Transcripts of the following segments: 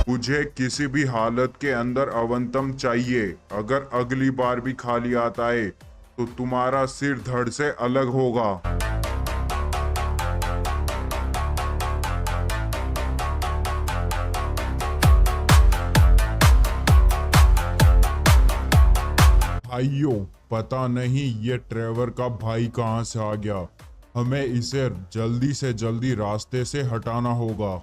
मुझे किसी भी हालत के अंदर अवंतम चाहिए। अगर अगली बार भी खाली आता है तो तुम्हारा सिर धड़ से अलग होगा। भाइयों, पता नहीं ये ट्रेवर का भाई कहां से आ गया। हमें इसे जल्दी से जल्दी रास्ते से हटाना होगा।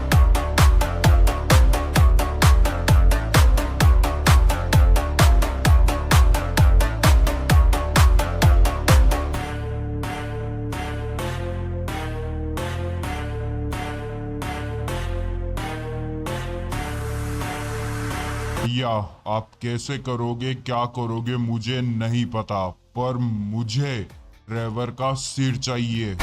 भैया, आप कैसे करोगे, क्या करोगे मुझे नहीं पता, पर मुझे ट्रेवर का सिर चाहिए।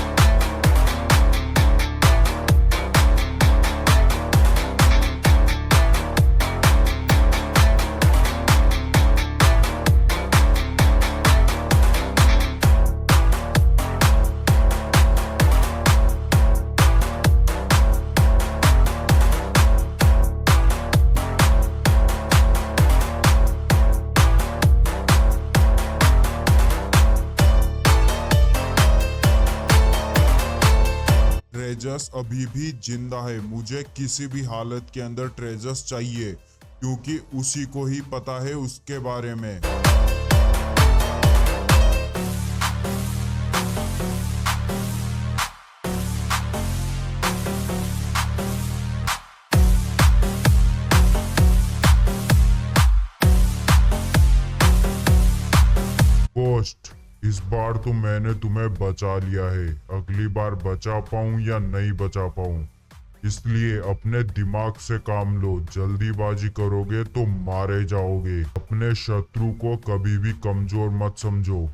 ट्रेजस अभी भी जिंदा है। मुझे किसी भी हालत के अंदर ट्रेजस चाहिए, क्योंकि उसी को ही पता है उसके बारे में। गोस्ट, इस बार तो मैंने तुम्हें बचा लिया है। अगली बार बचा पाऊं या नहीं बचा पाऊं, इसलिए अपने दिमाग से काम लो। जल्दीबाजी करोगे तो मारे जाओगे। अपने शत्रु को कभी भी कमजोर मत समझो।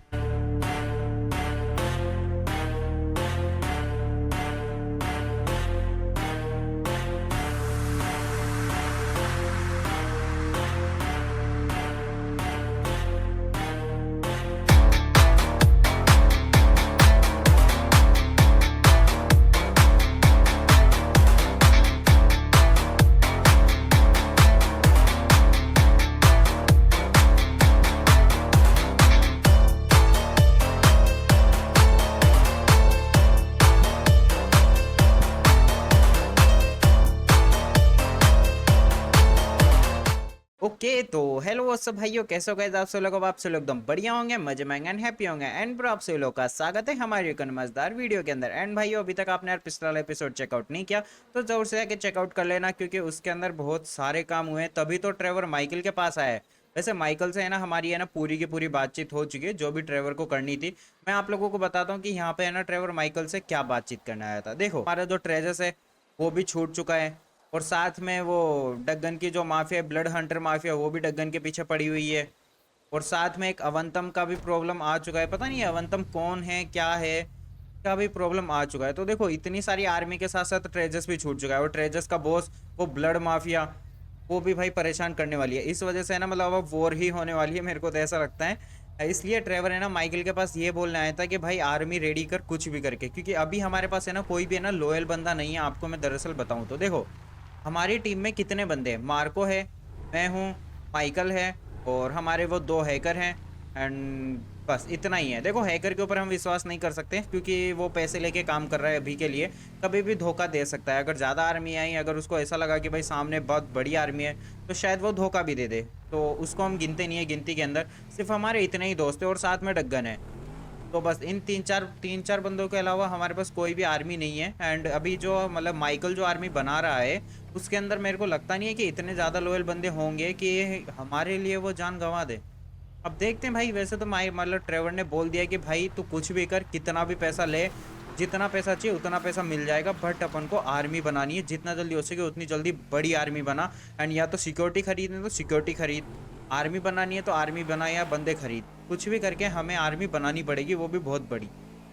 ओके तो हेलो वो सब भाइयों, कैसे हो गाइस आप सब लोग। अब आप सब लोग एकदम बढ़िया होंगे, मजे में एंड हैप्पी होंगे। एंड ब्रो आप सब लोग का स्वागत है हमारे एक मजेदार वीडियो के अंदर। एंड भाइयों अभी तक आपने यार पिछला वाला एपिसोड चेकआउट नहीं किया तो जरूर से जाके चेकआउट कर लेना, क्योंकि उसके अंदर बहुत सारे काम हुए हैं, तभी तो ट्रेवर माइकल के पास आया है। वैसे माइकल से है ना हमारी है ना पूरी की पूरी बातचीत हो चुकी है, जो भी ट्रेवर को करनी थी। मैं आप लोगों को बताता हूँ कि यहाँ पे है ना ट्रेवर माइकल से क्या बातचीत करने आया था। देखो हमारा जो ट्रेजर्स है वो भी छूट चुका है, और साथ में वो डगन की जो माफिया ब्लड हंटर माफिया वो भी डगन के पीछे पड़ी हुई है। और साथ में एक अवंतम का भी प्रॉब्लम आ चुका है, पता नहीं अवंतम कौन है क्या है, का भी प्रॉब्लम आ चुका है। तो देखो इतनी सारी आर्मी के साथ साथ ट्रेजर्स भी छूट चुका है, और ट्रेजर्स का बॉस वो ब्लड माफिया वो भी भाई परेशान करने वाली है। इस वजह से है ना मतलब अब वॉर ही होने वाली है, मेरे को तो ऐसा लगता है। इसलिए ट्रेवर है ना माइकल के पास ये बोलने आया था कि भाई आर्मी रेडी कर कुछ भी करके, क्योंकि अभी हमारे पास है ना कोई भी है ना लॉयल बंदा नहीं है। आपको मैं दरअसल बताऊं तो देखो हमारी टीम में कितने बंदे हैं। मार्को है, मैं हूँ, माइकल है, और हमारे वो दो हैकर हैं। एंड बस इतना ही है। देखो हैकर के ऊपर हम विश्वास नहीं कर सकते, क्योंकि वो पैसे लेके काम कर रहा है अभी के लिए, कभी भी धोखा दे सकता है। अगर ज़्यादा आर्मी आई, अगर उसको ऐसा लगा कि भाई सामने बहुत बड़ी आर्मी है, तो शायद वो धोखा भी दे दे। तो उसको हम गिनते नहीं है, गिनती के अंदर सिर्फ हमारे इतने ही दोस्त हैं, और साथ में डग्गन है। तो बस इन तीन चार बंदों के अलावा हमारे पास कोई भी आर्मी नहीं है। एंड अभी जो मतलब माइकल जो आर्मी बना रहा है उसके अंदर मेरे को लगता नहीं है कि इतने ज़्यादा लोयल बंदे होंगे कि हमारे लिए वो जान गंवा दे। अब देखते हैं भाई। वैसे तो माई मतलब ट्रेवर ने बोल दिया कि भाई तू कुछ भी कर, कितना भी पैसा ले, जितना पैसा चाहिए उतना पैसा मिल जाएगा, बट अपन को आर्मी बनानी है। जितना जल्दी हो सके उतनी जल्दी बड़ी आर्मी बना। एंड या तो सिक्योरिटी खरीदनी तो सिक्योरिटी खरीद, आर्मी बनानी है तो आर्मी बना, या बंदे खरीद, कुछ भी करके हमें आर्मी बनानी पड़ेगी, वो भी बहुत बड़ी।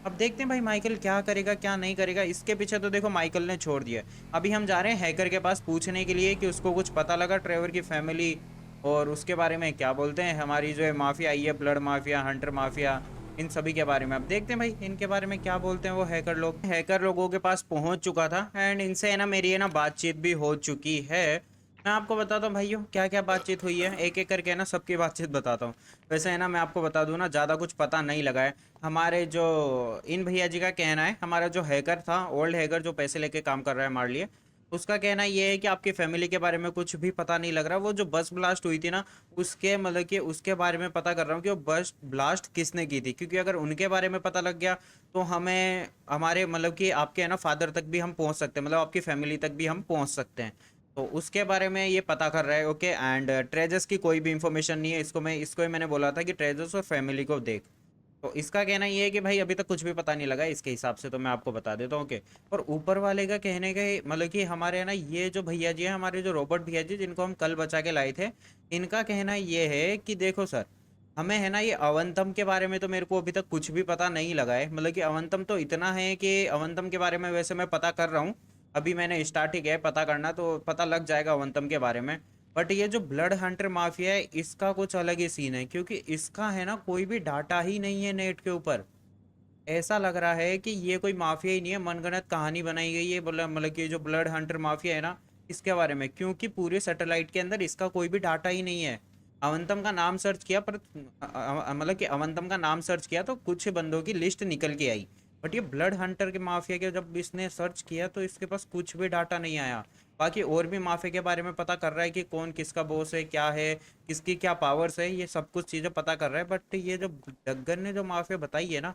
अब देखते हैं भाई माइकल क्या करेगा क्या नहीं करेगा। इसके पीछे तो देखो माइकल ने छोड़ दिया। अभी हम जा रहे हैं हैकर के पास पूछने के लिए कि उसको कुछ पता लगा ट्रेवर की फैमिली और उसके बारे में क्या बोलते हैं, हमारी जो है माफिया आई है ब्लड माफिया हंटर माफिया, इन सभी के बारे में। अब देखते हैं भाई इनके बारे में क्या बोलते हैं वो हैकर लोग। हैकर लोगों के पास पहुंच चुका था, एंड इनसे है ना मेरी है ना बातचीत भी हो चुकी है। मैं आपको बताता हूँ भाइयों क्या क्या बातचीत हुई है, एक एक करके है ना सबकी बातचीत बताता हूँ। वैसे है ना मैं आपको बता दूँ ना, ज़्यादा कुछ पता नहीं लगा है। हमारे जो इन भैया जी का कहना है, हमारा जो हैकर था ओल्ड हैकर जो पैसे लेके काम कर रहा है हमारे लिए, उसका कहना ये है कि आपकी फैमिली के बारे में कुछ भी पता नहीं लग रहा। वो जो बस ब्लास्ट हुई थी ना, उसके मतलब कि उसके बारे में पता कर रहा हूँ कि वो बस ब्लास्ट किसने की थी, क्योंकि अगर उनके बारे में पता लग गया तो हमें हमारे मतलब कि आपके है ना फादर तक भी हम पहुँच सकते हैं, मतलब आपकी फैमिली तक भी हम पहुँच सकते हैं। तो उसके बारे में ये पता कर रहा है। ओके एंड ट्रेजर्स की कोई भी इंफॉर्मेशन नहीं है। इसको ही मैंने बोला था कि ट्रेजर्स और फैमिली को देख। तो इसका कहना ये है कि भाई अभी तक कुछ भी पता नहीं लगा इसके हिसाब से, तो मैं आपको बता देता हूँ। ओके, और ऊपर वाले का कहने का मतलब कि हमारे है ना ये जो भैया जी हैं, हमारे जो रॉबर्ट भैया जी जिनको हम कल बचा के लाए थे, इनका कहना ये है कि देखो सर, हमें है ना ये अवंतम के बारे में तो मेरे को अभी तक कुछ भी पता नहीं लगा है। मतलब कि अवंतम तो इतना है कि अवंतम के बारे में वैसे मैं पता कर रहा हूँ, अभी मैंने स्टार्ट ही किया है पता करना, तो पता लग जाएगा अवंतम के बारे में। बट ये जो ब्लड हंटर माफिया है इसका कुछ अलग ही सीन है, क्योंकि इसका है ना कोई भी डाटा ही नहीं है नेट के ऊपर। ऐसा लग रहा है कि ये कोई माफिया ही नहीं है, मनगढ़ंत कहानी बनाई गई है। मतलब कि जो ब्लड हंटर माफिया है ना इसके बारे में, क्योंकि पूरे सैटेलाइट के अंदर इसका कोई भी डाटा ही नहीं है। अवंतम का नाम सर्च किया पर मतलब कि अवंतम का नाम सर्च किया तो कुछ बंदों की लिस्ट निकल के आई, बट ये ब्लड हंटर के माफिया के जब इसने सर्च किया तो इसके पास कुछ भी डाटा नहीं आया। बाकी और भी माफिया के बारे में पता कर रहा है कि कौन किसका बॉस है, क्या है, किसकी क्या पावर्स है, ये सब कुछ चीज़ें पता कर रहा है। बट ये जो डग्गन ने जो माफिया बताई है ना,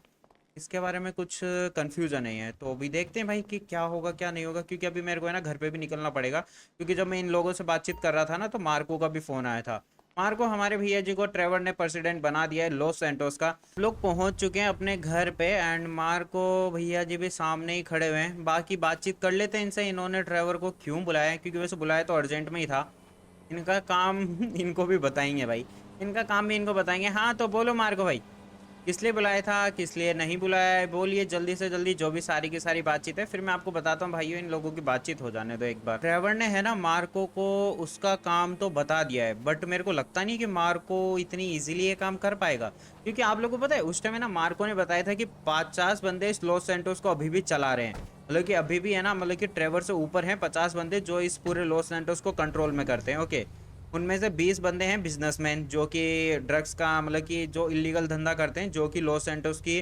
इसके बारे में कुछ कंफ्यूजन नहीं है। तो अभी देखते हैं भाई कि क्या होगा क्या नहीं होगा, क्योंकि अभी मेरे को है ना घर पे भी निकलना पड़ेगा, क्योंकि जब मैं इन लोगों से बातचीत कर रहा था ना तो मार्को का भी फ़ोन आया था। मार्को हमारे भैया जी को ट्रेवर ने प्रेसिडेंट बना दिया है लॉस सैंटोस का। लोग पहुंच चुके हैं अपने घर पे, एंड मार्को भैया जी भी सामने ही खड़े हुए हैं। बाकी बातचीत कर लेते हैं इनसे, इन्होंने ट्रेवर को क्यों बुलाया है, क्योंकि वैसे बुलाया तो अर्जेंट में ही था। इनका काम इनको भी बताएंगे भाई, इनका काम भी इनको बताएंगे। हाँ तो बोलो मार्को भाई, किस लिए बुलाया था, किस लिए नहीं बुलाया है, बोलिए जल्दी से जल्दी। जो भी सारी की सारी बातचीत है फिर मैं आपको बताता हूँ भाइयों, इन लोगों की बातचीत हो जाने दो एक बार। ट्रेवर ने है ना मार्को को उसका काम तो बता दिया है, बट मेरे को लगता नहीं कि मार्को इतनी इजीली ये काम कर पाएगा, क्योंकि आप लोगों को पता है उस टाइम है ना मार्को ने बताया था कि 50 बंदे इस लॉस सैंटोस को अभी भी चला रहे हैं। मतलब कि अभी भी है ना, मतलब कि ट्रेवर से ऊपर हैं 50 बंदे जो इस पूरे लॉस सैंटोस को कंट्रोल में करते हैं। ओके, उनमें से 20 बंदे हैं बिजनेसमैन, जो कि ड्रग्स का मतलब कि जो इलीगल धंधा करते हैं, जो कि लॉस एंटोस की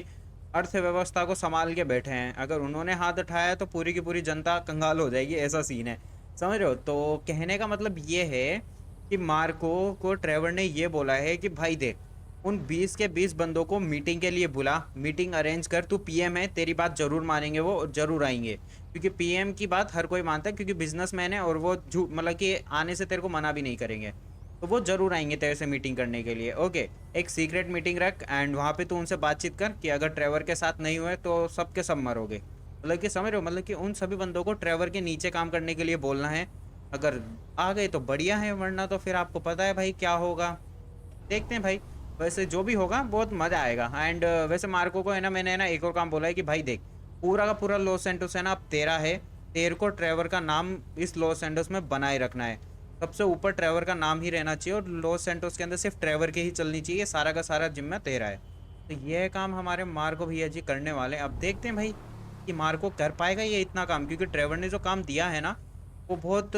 अर्थव्यवस्था को संभाल के बैठे हैं। अगर उन्होंने हाथ उठाया तो पूरी की पूरी जनता कंगाल हो जाएगी, ऐसा सीन है, समझ रहे हो। तो कहने का मतलब ये है कि मार्को को ट्रेवर ने ये बोला है कि भाई देख, उन 20 के 20 बंदों को मीटिंग के लिए बुला, मीटिंग अरेंज कर, तू पीएम है, तेरी बात जरूर मानेंगे, वो जरूर आएंगे, क्योंकि पीएम की बात हर कोई मानता है, क्योंकि बिजनेसमैन है और वो झूठ मतलब कि आने से तेरे को मना भी नहीं करेंगे, तो वो जरूर आएंगे तेरे से मीटिंग करने के लिए। ओके, एक सीक्रेट मीटिंग रख एंड वहाँ पे तू उनसे बातचीत कर कि अगर ट्रेवर के साथ नहीं हुए तो सबके सब मरोगे, मतलब कि समझ रहे हो, मतलब कि उन सभी बंदों को ट्रेवर के नीचे काम करने के लिए बोलना है। अगर आ गए तो बढ़िया है, वरना तो फिर आपको पता है भाई क्या होगा, देखते हैं भाई। वैसे जो भी होगा बहुत मज़ा आएगा। एंड वैसे मार्को को है ना, मैंने है ना एक और काम बोला है कि भाई देख, पूरा का पूरा लॉस सैंटोस है ना अब तेरा है, तेरे को ट्रेवर का नाम इस लॉस सैंटोस में बनाए रखना है, सबसे ऊपर ट्रेवर का नाम ही रहना चाहिए और लॉस सैंटोस के अंदर सिर्फ ट्रेवर के ही चलनी चाहिए, सारा का सारा जिम्मा तेरा है। तो यह काम हमारे मार्को भैया जी करने वाले हैं। अब देखते हैं भाई कि मार्को कर पाएगा ये इतना काम, क्योंकि ट्रेवर ने जो काम दिया है ना वो बहुत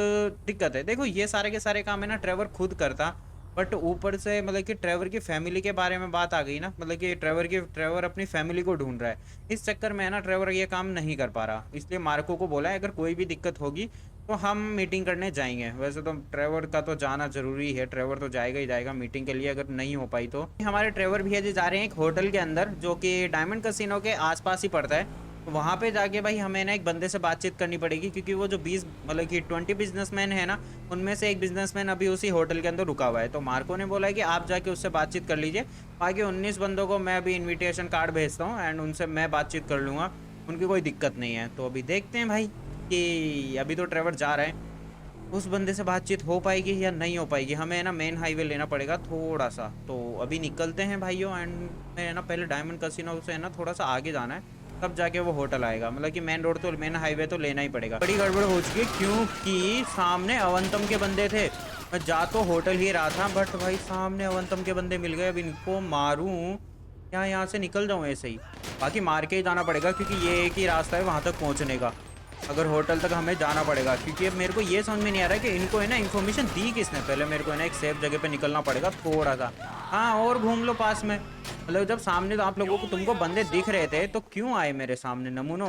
दिक्कत है। देखो ये सारे के सारे काम है ना ट्रेवर खुद करता, बट ऊपर से मतलब कि ट्रेवर की फैमिली के बारे में बात आ गई ना, मतलब कि ट्रेवर अपनी फैमिली को ढूंढ रहा है, इस चक्कर में है ना ट्रेवर ये काम नहीं कर पा रहा, इसलिए मार्को को बोला है अगर कोई भी दिक्कत होगी तो हम मीटिंग करने जाएंगे। वैसे तो ट्रेवर का तो जाना जरूरी है, ट्रेवर तो जाएगा ही जाएगा मीटिंग के लिए, अगर नहीं हो पाई तो। हमारे ट्रेवर भैया जी जा रहे हैं एक होटल के अंदर जो कि डायमंड कैसीनो के आसपास ही पड़ता है, तो वहाँ पे जाके भाई हमें ना एक बंदे से बातचीत करनी पड़ेगी, क्योंकि वो जो 20 मतलब कि 20 बिजनेसमैन है ना, उनमें से एक बिजनेसमैन अभी उसी होटल के अंदर रुका हुआ है, तो मार्को ने बोला है कि आप जाके उससे बातचीत कर लीजिए, बाकी 19 बंदों को मैं अभी इनविटेशन कार्ड भेजता हूँ एंड उनसे मैं बातचीत कर लूँगा, उनकी कोई दिक्कत नहीं है। तो अभी देखते हैं भाई कि अभी तो ट्रेवर जा रहे हैं, उस बंदे से बातचीत हो पाएगी या नहीं हो पाएगी। हमें है ना मेन हाईवे लेना पड़ेगा थोड़ा सा, तो अभी निकलते हैं भाइयों। एंड मैं है ना पहले डायमंड कैसीनो से है ना थोड़ा सा आगे जाना है, तब जाके वो होटल आएगा, मतलब कि मेन रोड तो मेन हाईवे तो लेना ही पड़ेगा। बड़ी गड़बड़ हो चुकी है क्योंकि सामने अवंतम के बंदे थे, मैं जा तो होटल ही रहा था बट भाई सामने अवंतम के बंदे मिल गए। अब इनको मारूं या यहाँ से निकल जाऊँ ऐसे ही, बाकी मार के ही जाना पड़ेगा क्योंकि ये एक ही रास्ता है वहाँ तक पहुँचने का, अगर होटल तक हमें जाना पड़ेगा। क्योंकि अब मेरे को ये समझ में नहीं आ रहा है कि इनको है ना इन्फॉर्मेशन दी किसने, पहले मेरे को है ना एक सेफ जगह पे निकलना पड़ेगा थोड़ा सा। हाँ और घूम लो पास में, मतलब जब सामने तो आप लोगों को तुमको बंदे दिख रहे थे तो क्यों आए मेरे सामने नमूनो।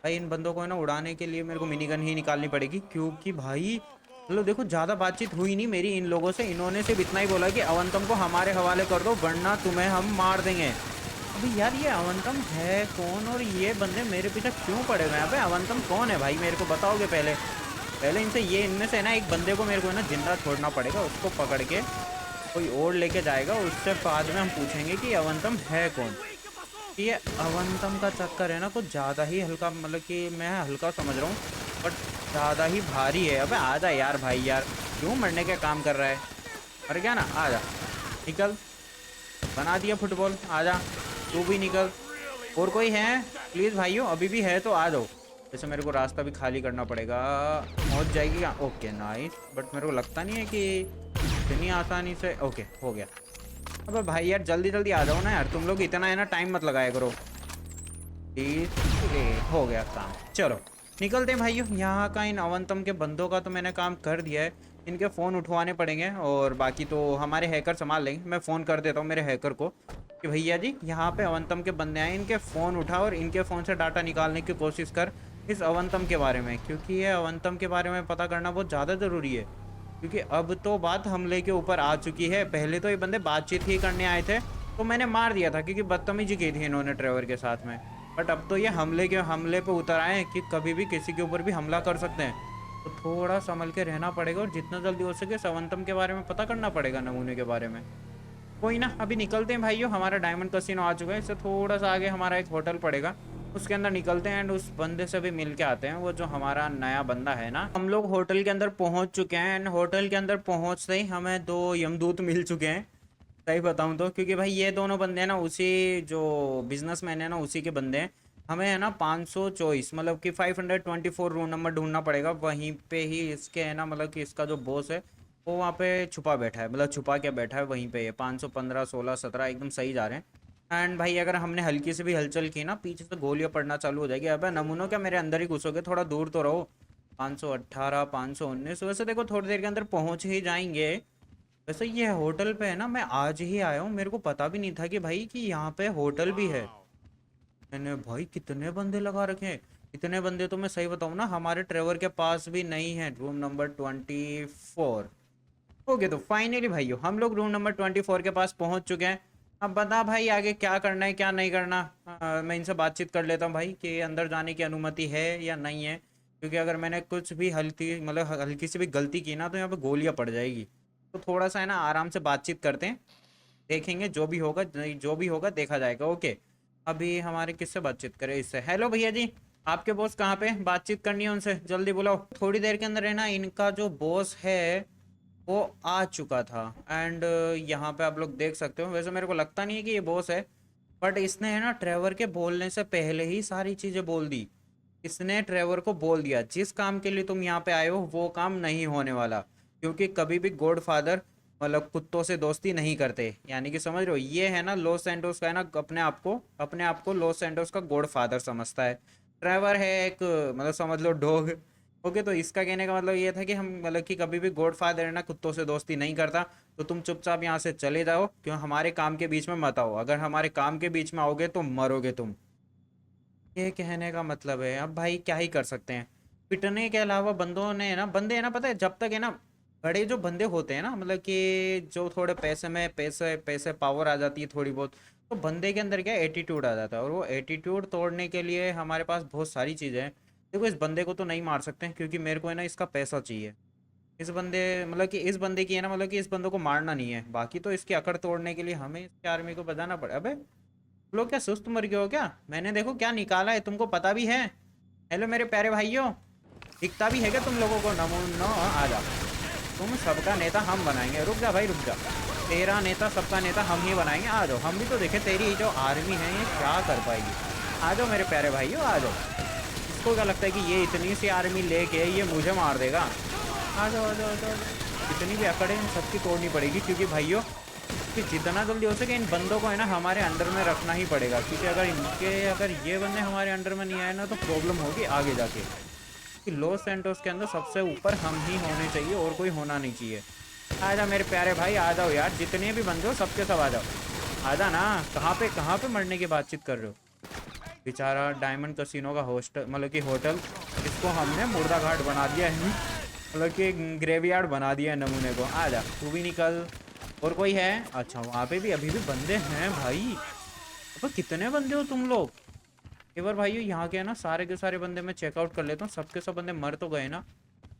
भाई इन बंदों को है ना उड़ाने के लिए मेरे को मिनी गन ही निकालनी पड़ेगी, क्योंकि भाई मतलब देखो ज़्यादा बातचीत हुई नहीं मेरी इन लोगों से, इन्होंने सिर्फ इतना ही बोला कि अवंतम को हमारे हवाले कर दो वरना तुम्हें हम मार देंगे। अभी यार ये अवंतम है कौन और ये बंदे मेरे पीछे क्यों पड़े हुए हैं? अबे अवंतम कौन है भाई, मेरे को बताओगे पहले? पहले इनसे ये इनमें से ना एक बंदे को मेरे को ना जिंदा छोड़ना पड़ेगा, उसको पकड़ के कोई और लेके जाएगा, उससे बाद में हम पूछेंगे कि अवंतम है कौन। ये अवंतम का चक्कर है ना कुछ ज़्यादा ही हल्का, मतलब कि मैं हल्का समझ रहा हूँ बट ज़्यादा ही भारी है। अबे आ जा यार भाई, यार क्यों मरने का काम कर रहा है? मर गया ना, आ जा निकल, बना दिया फुटबॉल, आ जा तू भी निकल। और कोई है प्लीज़ भाइयों, अभी भी है तो आ जाओ। वैसे मेरे को रास्ता भी खाली करना पड़ेगा, पहुंच जाएगी क्या? ओके नाइस, बट मेरे को लगता नहीं है कि इतनी आसानी से। ओके हो गया। अबे भाई यार जल्दी जल्दी आ जाओ ना यार, तुम लोग इतना है ना टाइम मत लगाया करो प्लीज। हो गया काम, चलो निकलते हैं भाइयों। यहाँ का इन अवंतम के बंदों का तो मैंने काम कर दिया है, इनके फ़ोन उठवाने पड़ेंगे और बाकी तो हमारे हैकर संभाल लेंगे। मैं फ़ोन कर देता हूँ मेरे हैकर को कि भैया जी यहाँ पे अवंतम के बंदे आए, इनके फ़ोन उठा और इनके फ़ोन से डाटा निकालने की कोशिश कर इस अवंतम के बारे में, क्योंकि ये अवंतम के बारे में पता करना बहुत ज़्यादा ज़रूरी है। क्योंकि अब तो बात हमले के ऊपर आ चुकी है, पहले तो ये बंदे बातचीत ही करने आए थे तो मैंने मार दिया था क्योंकि बदतमीजी की थी इन्होंने ट्रेवर के साथ में, बट अब तो ये हमले पे उतर आए हैं कि कभी भी किसी के ऊपर भी हमला कर सकते हैं, तो थोड़ा संभल के रहना पड़ेगा और जितना जल्दी हो सके सवंतम के बारे में पता करना पड़ेगा, नमूने के बारे में। कोई ना, अभी निकलते हैं भाइयों, हमारा डायमंड कैसीनो आ चुका है, इससे थोड़ा सा आगे हमारा एक होटल पड़ेगा, उसके अंदर निकलते हैं एंड उस बंदे से भी मिल के आते हैं, वो जो हमारा नया बंदा है ना। हम लोग होटल के अंदर पहुंच चुके हैं एंड होटल के अंदर पहुंचते ही हमें 2 यमदूत मिल चुके हैं, सही बताऊं तो, क्योंकि भाई ये दोनों बंदे हैं ना उसी जो बिजनेसमैन है ना उसी के बंदे हैं। हमें है ना 524 मतलब कि 524 रूम नंबर ढूंढना पड़ेगा, वहीं पे ही इसके है ना, मतलब कि इसका जो बॉस है वो वहाँ पे छुपा बैठा है, मतलब छुपा के बैठा है वहीं पे। ये 515 16 17 एकदम सही जा रहे हैं। एंड भाई अगर हमने हल्की से भी हलचल की ना पीछे से गोलियां पड़ना चालू हो जाएगी। अबे नमूनों क्या मेरे अंदर ही घुसोगे, थोड़ा दूर तो रहो। 518 519 वैसे देखो थोड़ी देर के अंदर पहुंच ही जाएंगे। वैसे ये होटल पे है ना, मैं आज ही आया हूँ, मेरे को पता भी नहीं था कि भाई कि यहाँ पे होटल भी है। मैंने भाई कितने बंदे लगा रखे हैं, इतने बंदे तो मैं सही बताऊँ ना हमारे ट्रेवर के पास भी नहीं है। रूम नंबर 24 ओके तो फाइनली भाइयों हम लोग रूम नंबर 24 के पास पहुंच चुके हैं। अब बता भाई आगे क्या करना है क्या नहीं करना। मैं इनसे बातचीत कर लेता हूँ भाई कि अंदर जाने की अनुमति है या नहीं है, क्योंकि अगर मैंने कुछ भी हल्की सी भी गलती की ना तो यहाँ पे गोलियां पड़ जाएगी। तो थोड़ा सा है ना आराम से बातचीत करते हैं, देखेंगे जो भी होगा देखा जाएगा। ओके अभी हमारे किससे बातचीत करें, इससे। हेलो भैया जी, आपके बॉस कहाँ पे, बातचीत करनी है उनसे, जल्दी बुलाओ। थोड़ी देर के अंदर है ना इनका जो बॉस है वो आ चुका था। एंड यहाँ पे आप लोग देख सकते हो, वैसे मेरे को लगता नहीं है कि ये बॉस है, बट इसने है ना ट्रेवर के बोलने से पहले ही सारी चीज़ें बोल दी। इसने ट्रेवर को बोल दिया जिस काम के लिए तुम यहाँ पे आए हो वो काम नहीं होने वाला, क्योंकि कभी भी गॉड फादर मतलब कुत्तों से दोस्ती नहीं करते। यानी कि समझ रहे हो, ये है ना लॉस सैंटोस का है ना अपने आप को लॉस सैंटोस का गॉड फादर समझता है। ट्रेवर है एक मतलब समझ लो डॉग। ओके तो इसका कहने का मतलब ये था कि हम मतलब कि कभी भी गॉड फादर है ना कुत्तों से दोस्ती नहीं करता, तो तुम चुपचाप यहाँ से चले जाओ, क्यों हमारे काम के बीच में मत आओ। अगर हमारे काम के बीच में आओगे तो मरोगे तुम। ये कहने का मतलब है। अब भाई क्या ही कर सकते हैं, पिटने के अलावा बंदों ने ना बंदे है ना पता है जब तक है ना बड़े जो बंदे होते हैं ना मतलब कि जो थोड़े पैसे में पैसे पैसे पावर आ जाती है थोड़ी बहुत, तो बंदे के अंदर क्या एटीट्यूड आ जाता है, और वो एटीट्यूड तोड़ने के लिए हमारे पास बहुत सारी चीज़ें हैं। देखो इस बंदे को तो नहीं मार सकते हैं, क्योंकि मेरे को है ना इसका पैसा चाहिए। इस बंदे मतलब कि इस बंदे की है ना मतलब कि इस बंदे को मारना नहीं है, बाकी तो इसकी अकड़ तोड़ने के लिए हमें इसकी आर्मी को बजाना पड़े। अबे तुम लोग क्या सुस्त मर गए हो क्या, मैंने देखो क्या निकाला है, तुमको पता भी है। हेलो मेरे प्यारे भाइयों, दिखता भी है क्या तुम लोगों को, नमो न आ जा। तुम सबका नेता हम बनाएंगे, रुक जा भाई रुक जा, तेरा नेता सबका नेता हम ही बनाएंगे। आ जाओ, हम भी तो देखे तेरी जो आर्मी है ये क्या कर पाएगी। आ जाओ मेरे प्यारे भाइयों आ जाओ। इसको क्या लगता है कि ये इतनी सी आर्मी लेके ये मुझे मार देगा। आ जाओ आ जाओ आ जाओ। इतनी भी अकड़ है इन सबकी तोड़नी पड़ेगी, क्योंकि भाइयों कि जितना जल्दी हो सके इन बंदों को है ना हमारे अंडर में रखना ही पड़ेगा, क्योंकि अगर ये बंदे हमारे अंडर में नहीं आए ना तो प्रॉब्लम होगी आगे जाके। कि लॉस सैंटोस के अंदर सबसे ऊपर हम ही होने चाहिए और कोई होना नहीं चाहिए। आ जाओ मेरे प्यारे भाई आ जाओ यार, जितने भी बंदे हो सबके सब आ जाओ। आ जा ना, कहाँ पे मरने की बातचीत कर रहे हो। बेचारा डायमंड कसिनो का हॉस्टल मतलब कि होटल, इसको हमने मुर्दा घाट बना दिया है, मतलब कि ग्रेवयार्ड बना दिया है नमूने को। आ जा तू भी निकल। और कोई है? अच्छा वहाँ पे भी अभी भी बंदे हैं भाई। अब कितने बंदे हो तुम लोग। एक बार भाइयों यहाँ के है ना सारे के सारे बंदे मैं चेकआउट कर लेता हूँ, सबके सब बंदे मर तो गए ना,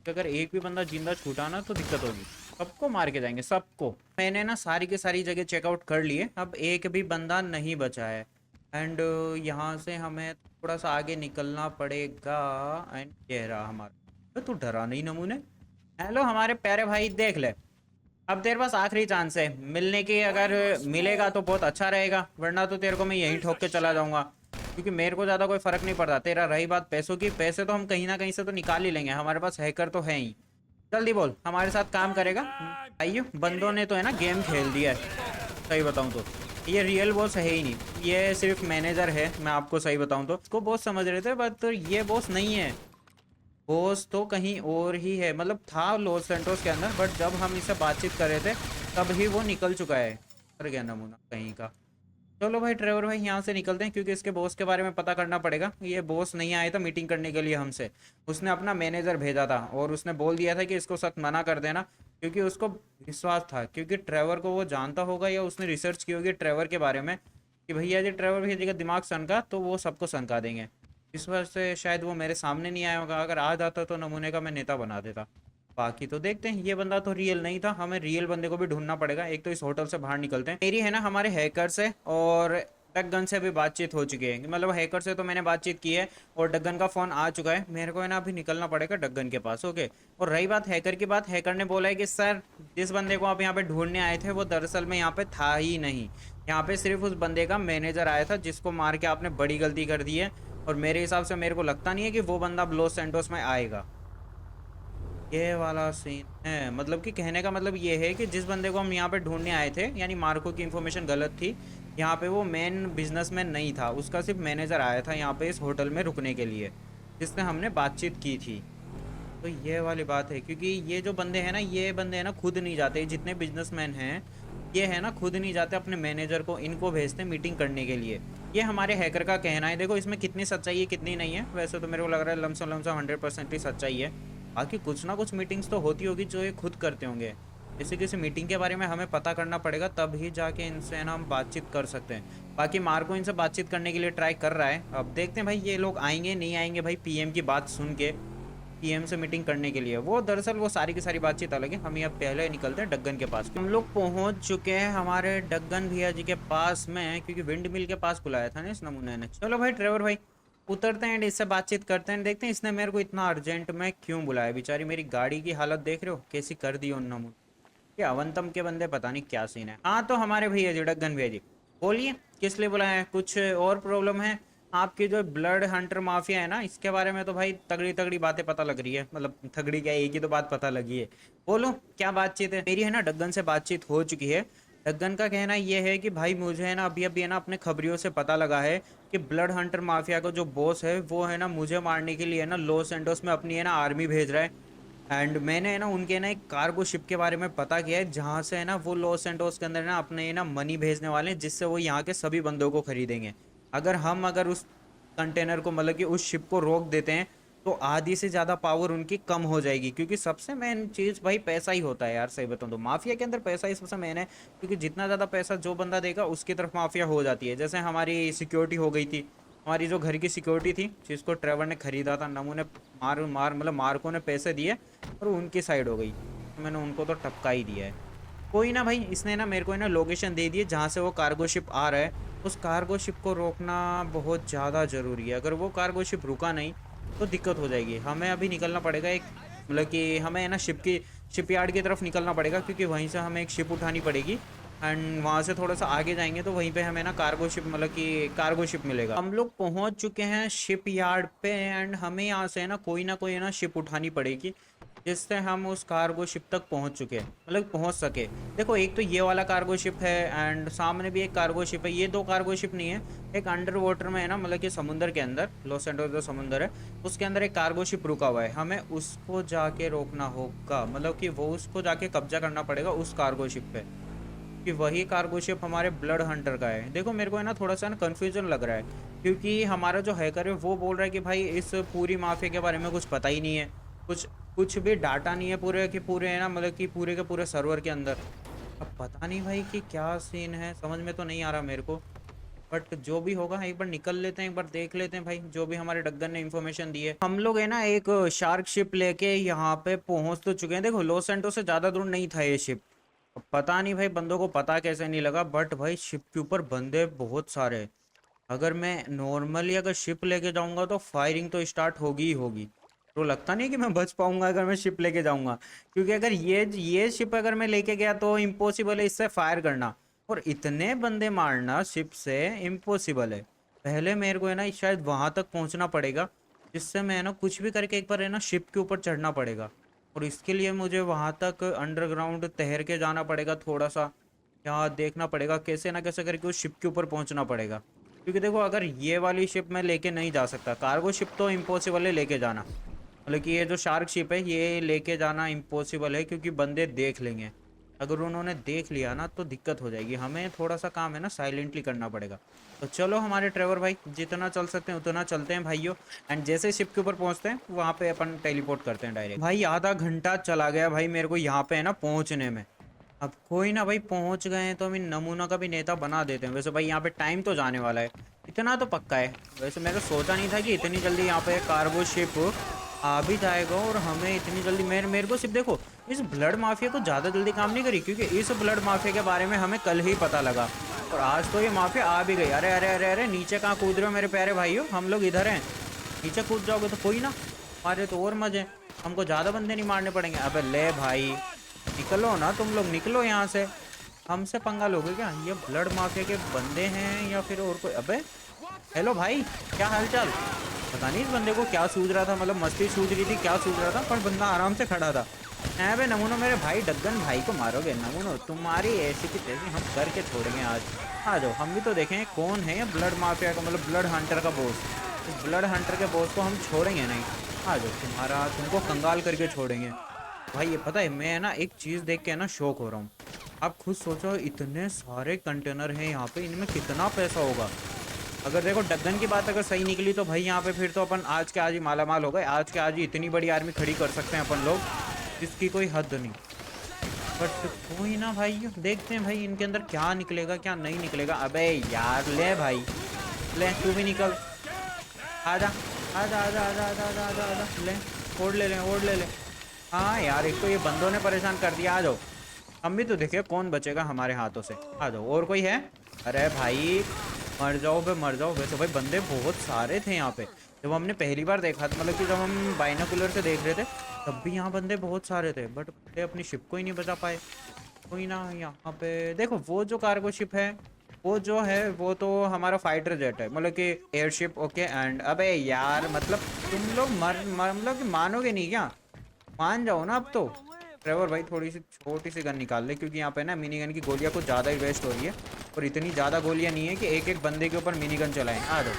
कि अगर एक भी बंदा जिंदा छूटा ना तो दिक्कत होगी, सबको मार के जाएंगे सबको। मैंने ना सारी की सारी जगह चेकआउट कर लिए, अब एक भी बंदा नहीं बचा है। एंड यहाँ से हमें थोड़ा सा आगे निकलना पड़ेगा। एंड ये रहा हमारा, तू डरा नहीं नमूने। हेलो हमारे प्यारे भाई देख ले, अब तेरे पास आखिरी चांस है मिलने की, अगर मिलेगा तो बहुत अच्छा रहेगा, वरना तो तेरे को मैं यहीं ठोक के चला जाऊंगा, क्योंकि मेरे को ज़्यादा कोई फ़र्क नहीं पड़ता। तेरा रही बात पैसों की, पैसे तो हम कहीं ना कहीं से तो निकाल ही लेंगे, हमारे पास हैकर तो है ही। जल्दी बोल हमारे साथ काम करेगा। आइयो बंदों ने तो है ना गेम खेल दिया है, सही बताऊँ तो ये रियल बॉस है ही नहीं, ये सिर्फ मैनेजर है। मैं आपको सही बताऊँ तो इसको बॉस समझ रहे थे, बट ये बॉस नहीं है। बॉस तो कहीं और ही है, मतलब था लॉस सैंटोस के अंदर, बट जब हम इससे बातचीत कर रहे थे तब ही वो निकल चुका है। कर गया नमूना कहीं का। चलो भाई ट्रेवर भाई यहाँ से निकलते हैं, क्योंकि इसके बॉस के बारे में पता करना पड़ेगा। ये बॉस नहीं आया था मीटिंग करने के लिए हमसे, उसने अपना मैनेजर भेजा था और उसने बोल दिया था कि इसको सख्त मना कर देना, क्योंकि उसको विश्वास था, क्योंकि ट्रेवर को वो जानता होगा या उसने रिसर्च की होगी ट्रेवर के बारे में कि भैया जी ट्रेवर भैया जी का दिमाग सनका तो वो सबको सनका देंगे। इस वजह से शायद वो मेरे सामने नहीं आया होगा, अगर आ जाता तो नमूने का मैं नेता बना देता। बाकी तो देखते हैं, ये बंदा तो रियल नहीं था, हमें रियल बंदे को भी ढूंढना पड़ेगा। एक तो इस होटल से बाहर निकलते हैं। मेरी है ना हमारे हैकर से और डगन से भी बातचीत हो चुकी है, मतलब हैकर से तो मैंने बातचीत की है और डगन का फ़ोन आ चुका है। मेरे को है ना अभी निकलना पड़ेगा डगन के पास। ओके और रही बात हैकर की बात, हैकर ने बोला है कि सर जिस बंदे को आप यहाँ पे ढूंढने आए थे वो दरअसल में यहाँ पे था ही नहीं, यहाँ पे सिर्फ उस बंदे का मैनेजर आया था जिसको मार के आपने बड़ी गलती कर दी है, और मेरे हिसाब से मेरे को लगता नहीं है कि वो बंदा लॉस सैंटोस में आएगा। ये वाला सीन है, मतलब कि कहने का मतलब ये है कि जिस बंदे को हम यहाँ पे ढूंढने आए थे, यानी मार्को की इन्फॉर्मेशन गलत थी, यहाँ पे वो मेन बिजनेसमैन नहीं था, उसका सिर्फ मैनेजर आया था यहाँ पे इस होटल में रुकने के लिए, जिससे हमने बातचीत की थी। तो ये वाली बात है, क्योंकि ये जो बंदे हैं ना, ये बंदे हैं ना खुद नहीं जाते, जितने बिजनेसमैन हैं ये है ना खुद नहीं जाते, अपने मैनेजर को इनको भेजते मीटिंग करने के लिए। ये हमारे हैकर का कहना है, देखो इसमें कितनी सच्चाई है कितनी नहीं है, वैसे तो मेरे को लग रहा है लमसम 100% ही सच्चाई है। बाकी कुछ ना कुछ मीटिंग्स तो होती होगी जो ये खुद करते होंगे। किसी किसी मीटिंग के बारे में हमें पता करना पड़ेगा, तब ही जाके इनसे है ना हम बातचीत कर सकते हैं। बाकी मार्को इनसे बातचीत करने के लिए ट्राई कर रहा है, अब देखते हैं भाई ये लोग आएंगे नहीं आएंगे भाई पीएम की बात सुन के, पीएम से मीटिंग करने के लिए। वो दरअसल वो सारी की सारी बातचीत अलग है। हम यहाँ पहले निकलते हैं डग्गन के पास। हम लोग पहुंच चुके हैं हमारे डग्गन भैया जी के पास में, क्योंकि विंड मिल के पास बुलाया था ना इस नमूने ने। चलो भाई ट्रेवर भाई उतरते हैं, इससे बातचीत करते हैं, देखते हैं इसने मेरे को इतना अर्जेंट में क्यों बुलाया। बेचारी मेरी गाड़ी की हालत देख रहे हो कैसी कर दी उन नमूने। ये अवंतम के बंदे पता नहीं क्या सीन है। हाँ तो हमारे भैया जी डग्गन भैया जी बोलिए किस लिए बुलाया है, कुछ और प्रॉब्लम है? आपकी जो ब्लड हंटर माफिया है ना, इसके बारे में तो भाई तगड़ी तगड़ी बातें पता लग रही है, मतलब तगड़ी क्या, एक ही तो बात पता लगी है। बोलो क्या बातचीत है? मेरी है ना डग्गन से बातचीत हो चुकी है। डग्गन का कहना ये है कि भाई मुझे है ना अभी अभी है ना अपने खबरियों से पता लगा है कि ब्लड हंटर माफिया का जो बॉस है वो है ना मुझे मारने के लिए है ना लॉस एंडोस में अपनी है ना आर्मी भेज रहा है। एंड मैंने है ना उनके ना एक कार्गो शिप के बारे में पता किया है, जहाँ से है ना वो लॉस एंडोस के अंदर ना अपने है ना मनी भेजने वाले हैं, जिससे वो यहाँ के सभी बंदों को खरीदेंगे। अगर उस कंटेनर को मतलब कि उस शिप को रोक देते हैं तो आधी से ज़्यादा पावर उनकी कम हो जाएगी, क्योंकि सबसे मेन चीज़ भाई पैसा ही होता है यार। सही बताऊँ तो माफिया के अंदर पैसा ही सबसे मेन है, क्योंकि जितना ज़्यादा पैसा जो बंदा देगा उसकी तरफ माफिया हो जाती है। जैसे हमारी सिक्योरिटी हो गई थी, हमारी जो घर की सिक्योरिटी थी जिसको ट्रेवर ने खरीदा था, नमूने मतलब मार्को ने पैसे दिए और उनकी साइड हो गई, तो मैंने उनको तो टपका ही दिया है। कोई ना भाई, इसने ना मेरे को है ना लोकेशन दे दी है जहाँ से वो कार्गो शिप आ रहा है। उस कार्गो शिप को रोकना बहुत ज़्यादा ज़रूरी है। अगर वो कार्गो शिप रुका नहीं तो दिक्कत हो जाएगी। हमें अभी निकलना पड़ेगा एक, मतलब कि हमें है ना शिपयार्ड की तरफ निकलना पड़ेगा, क्योंकि वहीं से हमें एक शिप उठानी पड़ेगी। एंड वहाँ से थोड़ा सा आगे जाएंगे तो वहीं पे हमें ना कार्गो शिप मतलब कि कार्गो शिप मिलेगा। हम लोग पहुँच चुके हैं शिप यार्ड पे, एंड हमें यहाँ से है ना कोई है ना शिप उठानी पड़ेगी, जिससे हम उस कार्गो शिप तक पहुंच चुके मतलब पहुंच सके। देखो एक तो ये वाला कार्गो शिप है एंड सामने भी एक कार्गो शिप है। ये दो कार्गो शिप नहीं है, एक अंडर वाटर में है ना, मतलब कि समुंदर के अंदर, लॉस एंडोस जो समुंदर है उसके अंदर एक कार्गो शिप रुका हुआ है। हमें उसको जाके रोकना होगा, मतलब कि वो उसको जाके कब्जा करना पड़ेगा उस कार्गो शिप पे, कि वही कार्गो शिप हमारे ब्लड हंटर का है। देखो मेरे को है ना थोड़ा सा ना कन्फ्यूजन लग रहा है, क्योंकि हमारा जो हैकर है वो बोल रहा है कि भाई इस पूरी माफिया के बारे में कुछ पता ही नहीं है, कुछ कुछ भी डाटा नहीं है पूरे के पूरे है ना, मतलब कि पूरे के पूरे सर्वर के अंदर। अब पता नहीं भाई कि क्या सीन है, समझ में तो नहीं आ रहा मेरे को। बट जो भी होगा एक बार निकल लेते हैं, एक बार देख लेते हैं भाई जो भी हमारे डग्गन ने इन्फॉर्मेशन दी है। हम लोग है ना एक शार्क शिप लेके यहाँ पे पहुंच तो चुके हैं। देखो लॉस सैंटोस से ज़्यादा दूर नहीं था ये शिप। अब पता नहीं भाई बंदों को पता कैसे नहीं लगा, बट भाई शिप के ऊपर बंदे बहुत सारे हैं। अगर मैं नॉर्मली अगर शिप लेके जाऊंगा तो फायरिंग तो स्टार्ट होगी ही होगी। तो लगता नहीं कि मैं बच पाऊंगा अगर मैं शिप लेके जाऊंगा, क्योंकि अगर ये शिप अगर मैं लेके गया तो इम्पॉसिबल है इससे फायर करना, और इतने बंदे मारना शिप से इम्पॉसिबल है। पहले मेरे को है ना शायद वहां तक पहुंचना पड़ेगा, जिससे मैं है ना कुछ भी करके एक बार है ना शिप के ऊपर चढ़ना पड़ेगा, और इसके लिए मुझे वहां तक अंडरग्राउंड तैर के जाना पड़ेगा थोड़ा सा। यहाँ देखना पड़ेगा कैसे ना कैसे करके उस शिप के ऊपर पहुंचना पड़ेगा, क्योंकि देखो अगर ये वाली शिप मैं लेके नहीं जा सकता, कार्गो शिप तो इम्पॉसिबल है लेके जाना, मतलब कि ये जो शार्क शिप है ये लेके जाना इम्पॉसिबल है, क्योंकि बंदे देख लेंगे। अगर उन्होंने देख लिया ना तो दिक्कत हो जाएगी। हमें थोड़ा सा काम है ना साइलेंटली करना पड़ेगा। तो चलो हमारे ड्राइवर भाई जितना चल सकते हैं उतना चलते हैं भाइयों, एंड जैसे शिप के ऊपर पहुंचते हैं वहाँ पे अपन टेलीपोर्ट करते हैं डायरेक्ट। भाई आधा घंटा चला गया भाई मेरे को यहाँ पे है ना पहुँचने में। अब कोई ना भाई पहुंच गए हैं तो हम इन नमूना का भी नेता बना देते हैं। वैसे भाई यहाँ पे टाइम तो जाने वाला है, इतना तो पक्का है। वैसे मैंने सोचा नहीं था कि इतनी जल्दी यहाँ पे कार्गो शिप आ भी जाएगा, और हमें इतनी जल्दी मेरे को सिर्फ देखो इस ब्लड माफिया को ज़्यादा जल्दी काम नहीं करी, क्योंकि इस ब्लड माफिया के बारे में हमें कल ही पता लगा, और आज तो ये माफिया आ भी गई। अरे अरे अरे अरे नीचे कहाँ कूद रहे हो मेरे प्यारे भाइयों, हम लोग इधर हैं, नीचे कूद जाओगे तो कोई ना मारे तो और मजे, हमको ज़्यादा बंदे नहीं मारने पड़ेंगे। अबे ले भाई निकलो ना, तुम लोग निकलो यहाँ से, हमसे पंगा लोगे क्या? ये ब्लड माफिया के बंदे हैं या फिर और कोई? अबे हेलो भाई क्या हालचाल? पता नहीं इस बंदे को क्या सूझ रहा था, मतलब मस्ती सूझ रही थी क्या सूझ रहा था, पर बंदा आराम से खड़ा था। है बे नमूनो मेरे भाई डग्गन भाई को मारोगे? नमूनो तुम्हारी ऐसी की तैसी हम करके छोड़ेंगे आज। आ जाओ हम भी तो देखें कौन है ये ब्लड माफिया का, मतलब ब्लड हंटर का बॉस। इस ब्लड हंटर के बॉस को हम छोड़ेंगे नहीं। आ जाओ तुमको कंगाल करके छोड़ेंगे। भाई ये पता है मैं ना एक चीज़ देख के ना शौक हो रहा हूँ। आप खुद सोचो इतने सारे कंटेनर हैं यहाँ पे, इनमें कितना पैसा होगा। अगर देखो डग्गन की बात अगर सही निकली तो भाई यहाँ पे फिर तो अपन आज के आज ही मालामाल हो गए। आज के आज ही इतनी बड़ी आर्मी खड़ी कर सकते हैं अपन लोग, जिसकी कोई हद नहीं। बट कोई ना भाई, देखते हैं भाई इनके अंदर क्या निकलेगा क्या नहीं निकलेगा। अबे यार ले भाई, ले तू भी निकल, आजा आजा आजा आजा आजा आजा आजा आजा, ले ओढ़ ले ले ओढ़ ले ले। हाँ यार, एक तो ये बंदों ने परेशान कर दिया। आ जाओ, हम भी तो देखे कौन बचेगा हमारे हाथों से। आ जाओ, और कोई है? अरे भाई मर जाओ बे मर जाओ। वैसे भाई बंदे बहुत सारे थे यहाँ पे, जब हमने पहली बार देखा था, मतलब कि जब हम बाइनोकुलर से देख रहे थे तब भी यहाँ बंदे बहुत सारे थे, बट बंदे अपनी शिप को ही नहीं बचा पाए। कोई ना, यहाँ पे देखो वो जो कार्गो शिप है वो जो है वो तो हमारा फाइटर जेट है, मतलब कि एयरशिप। ओके एंड अबे यार, मतलब तुम लोग मतलब कि मानोगे नहीं क्या? मान जाओ ना अब तो। ट्रेवर भाई थोड़ी सी छोटी सी गन निकाल ले, क्योंकि यहाँ पे ना मिनी गन की गोलियाँ कुछ ज़्यादा ही वेस्ट हो रही है, और इतनी ज़्यादा गोलियाँ नहीं है कि एक एक बंदे के ऊपर मिनी गन चलाएं। आ जाओ,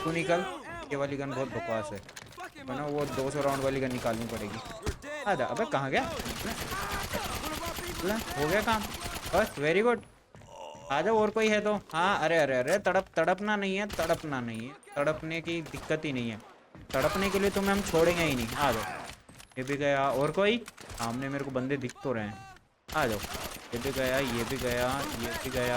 तू निकल। ये वाली गन बहुत बकवास है ना, वो 200 राउंड वाली गन निकालनी पड़ेगी। आ जा। अबे कहाँ गया? हो गया काम, बस वेरी गुड। आ जाओ, और कोई है तो। हाँ अरे अरे अरे, तड़पना नहीं है, तड़पना नहीं है, तड़पने की दिक्कत ही नहीं है। तड़पने के लिए तुम्हें हम छोड़ेंगे ही नहीं। आ जाओ, ये भी गया। और कोई? सामने मेरे को बंदे दिख तो रहे हैं। आ जाओ, ये भी गया, ये भी गया, ये भी गया।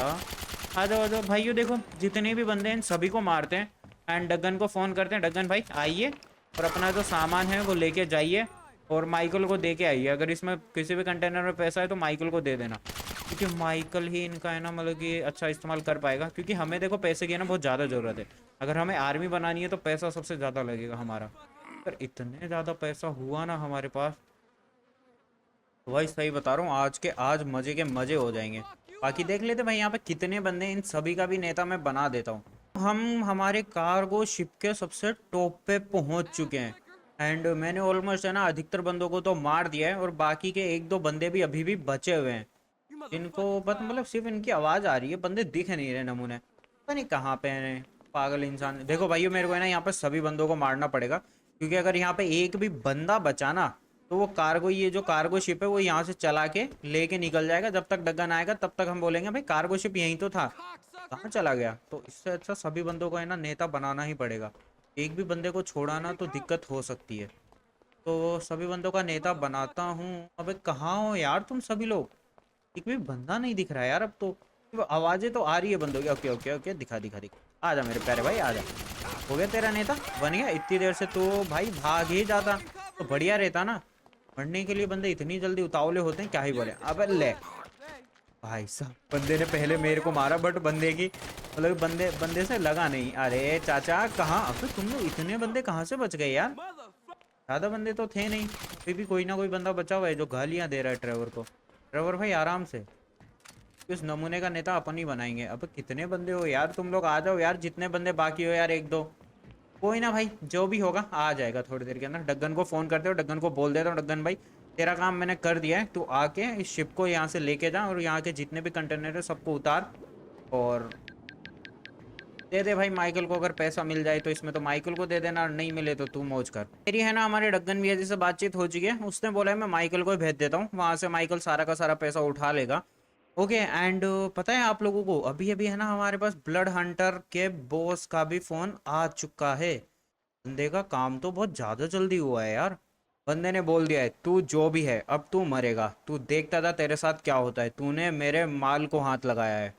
आ जाओ भाइयों, देखो जितने भी बंदे हैं इन सभी को मारते हैं एंड डगन को फ़ोन करते हैं। डगन भाई आइए और अपना जो सामान है वो लेके जाइए और माइकल को दे के आइए। अगर इसमें किसी भी कंटेनर में पैसा है तो माइकल को दे देना, क्योंकि माइकल ही इनका है ना, मतलब कि अच्छा इस्तेमाल कर पाएगा। क्योंकि हमें देखो पैसे की है ना बहुत ज़्यादा ज़रूरत है। अगर हमें आर्मी बनानी है तो पैसा सबसे ज़्यादा लगेगा हमारा। पर इतने ज़्यादा पैसा हुआ ना हमारे पास, भाई सही बता रहा हूँ, आज के आज मज़े के मज़े हो जाएंगे। बाकी देख लेते भाई यहाँ पे कितने बंदे हैं, इन सभी का भी नेता मैं बना देता हूँ। हम हमारे कार्गो शिप के सबसे टॉप पे पहुँच चुके हैं एंड मैंने ऑलमोस्ट है ना अधिकतर बंदों को तो मार दिया है, और बाकी के एक दो बंदे भी अभी भी बचे हुए हैं। इनको बस मतलब सिर्फ इनकी आवाज़ आ रही है, बंदे दिख नहीं रहे नमूने, पता नहीं कहाँ पे हैं पागल इंसान। देखो भाइयों, मेरे को है ना यहाँ पे सभी बंदों को मारना पड़ेगा, क्योंकि अगर यहाँ पे एक भी बंदा बचा ना तो वो कार्गो, ये जो कार्गो शिप है वो यहाँ से चला के लेके निकल जाएगा। जब तक डगन आएगा तब तक हम बोलेंगे भाई कार्गो शिप यहीं तो था, कहाँ चला गया। तो इससे अच्छा सभी बंदों को है ना नेता बनाना ही पड़ेगा। एक भी बंदे को छोड़ा ना तो दिक्कत हो सकती है। तो सभी बंदों का नेता बनाता हूँ। अबे कहाँ हो यार तुम सभी लोग? एक भी बंदा नहीं दिख रहा है यार अब तो। आवाजें तो आ रही है बंदों की। ओके ओके ओके, दिखा दिखा दिखा। आ जा मेरे प्यारे भाई, आ जा। हो गया तेरा नेता बन गया इतनी देर से, तो भाई भाग ही जाता तो बढ़िया रहता ना। मरने के लिए बंदे इतनी जल्दी उतावले होते हैं, क्या ही बोले। अब ले भाई साहब, बंदे ने पहले मेरे को मारा, बट बंदे की मतलब बंदे बंदे से लगा नहीं। अरे चाचा कहाँ, अब तुम लोग इतने बंदे कहाँ से बच गए यार? ज़्यादा बंदे तो थे नहीं, अभी भी कोई ना कोई बंदा बचा हुआ है जो गालियाँ दे रहा है ट्रेवर को। ट्रेवर भाई आराम से, इस नमूने का नेता अपन ही बनाएंगे। अब कितने बंदे हो यार तुम लोग? आ जाओ यार, जितने बंदे बाकी हो यार, एक दो। कोई ना भाई, जो भी होगा आ जाएगा थोड़ी देर के अंदर। डगन को फ़ोन करते हो, डगन को बोल देता हूँ डगन भाई तेरा काम मैंने कर दिया है, तू आके इस शिप को यहाँ से लेके जा और यहाँ के जितने भी कंटेनर है सबको उतार और दे दे भाई माइकल को। अगर पैसा मिल जाए तो इसमें तो माइकल को दे देना, और नहीं मिले तो तू मौज कर। मेरी है ना हमारे डगन भैया जी से बातचीत हो चुकी है, उसने बोला है मैं माइकल को ही भेज देता हूँ, वहाँ से माइकल सारा का सारा पैसा उठा लेगा। ओके एंड पता है आप लोगों को, अभी अभी है ना हमारे पास ब्लड हंटर के बॉस का भी फ़ोन आ चुका है। बंदे का काम तो बहुत ज़्यादा जल्दी हुआ है यार। बंदे ने बोल दिया है तू जो भी है अब तू मरेगा, तू देखता था तेरे साथ क्या होता है, तूने मेरे माल को हाथ लगाया है।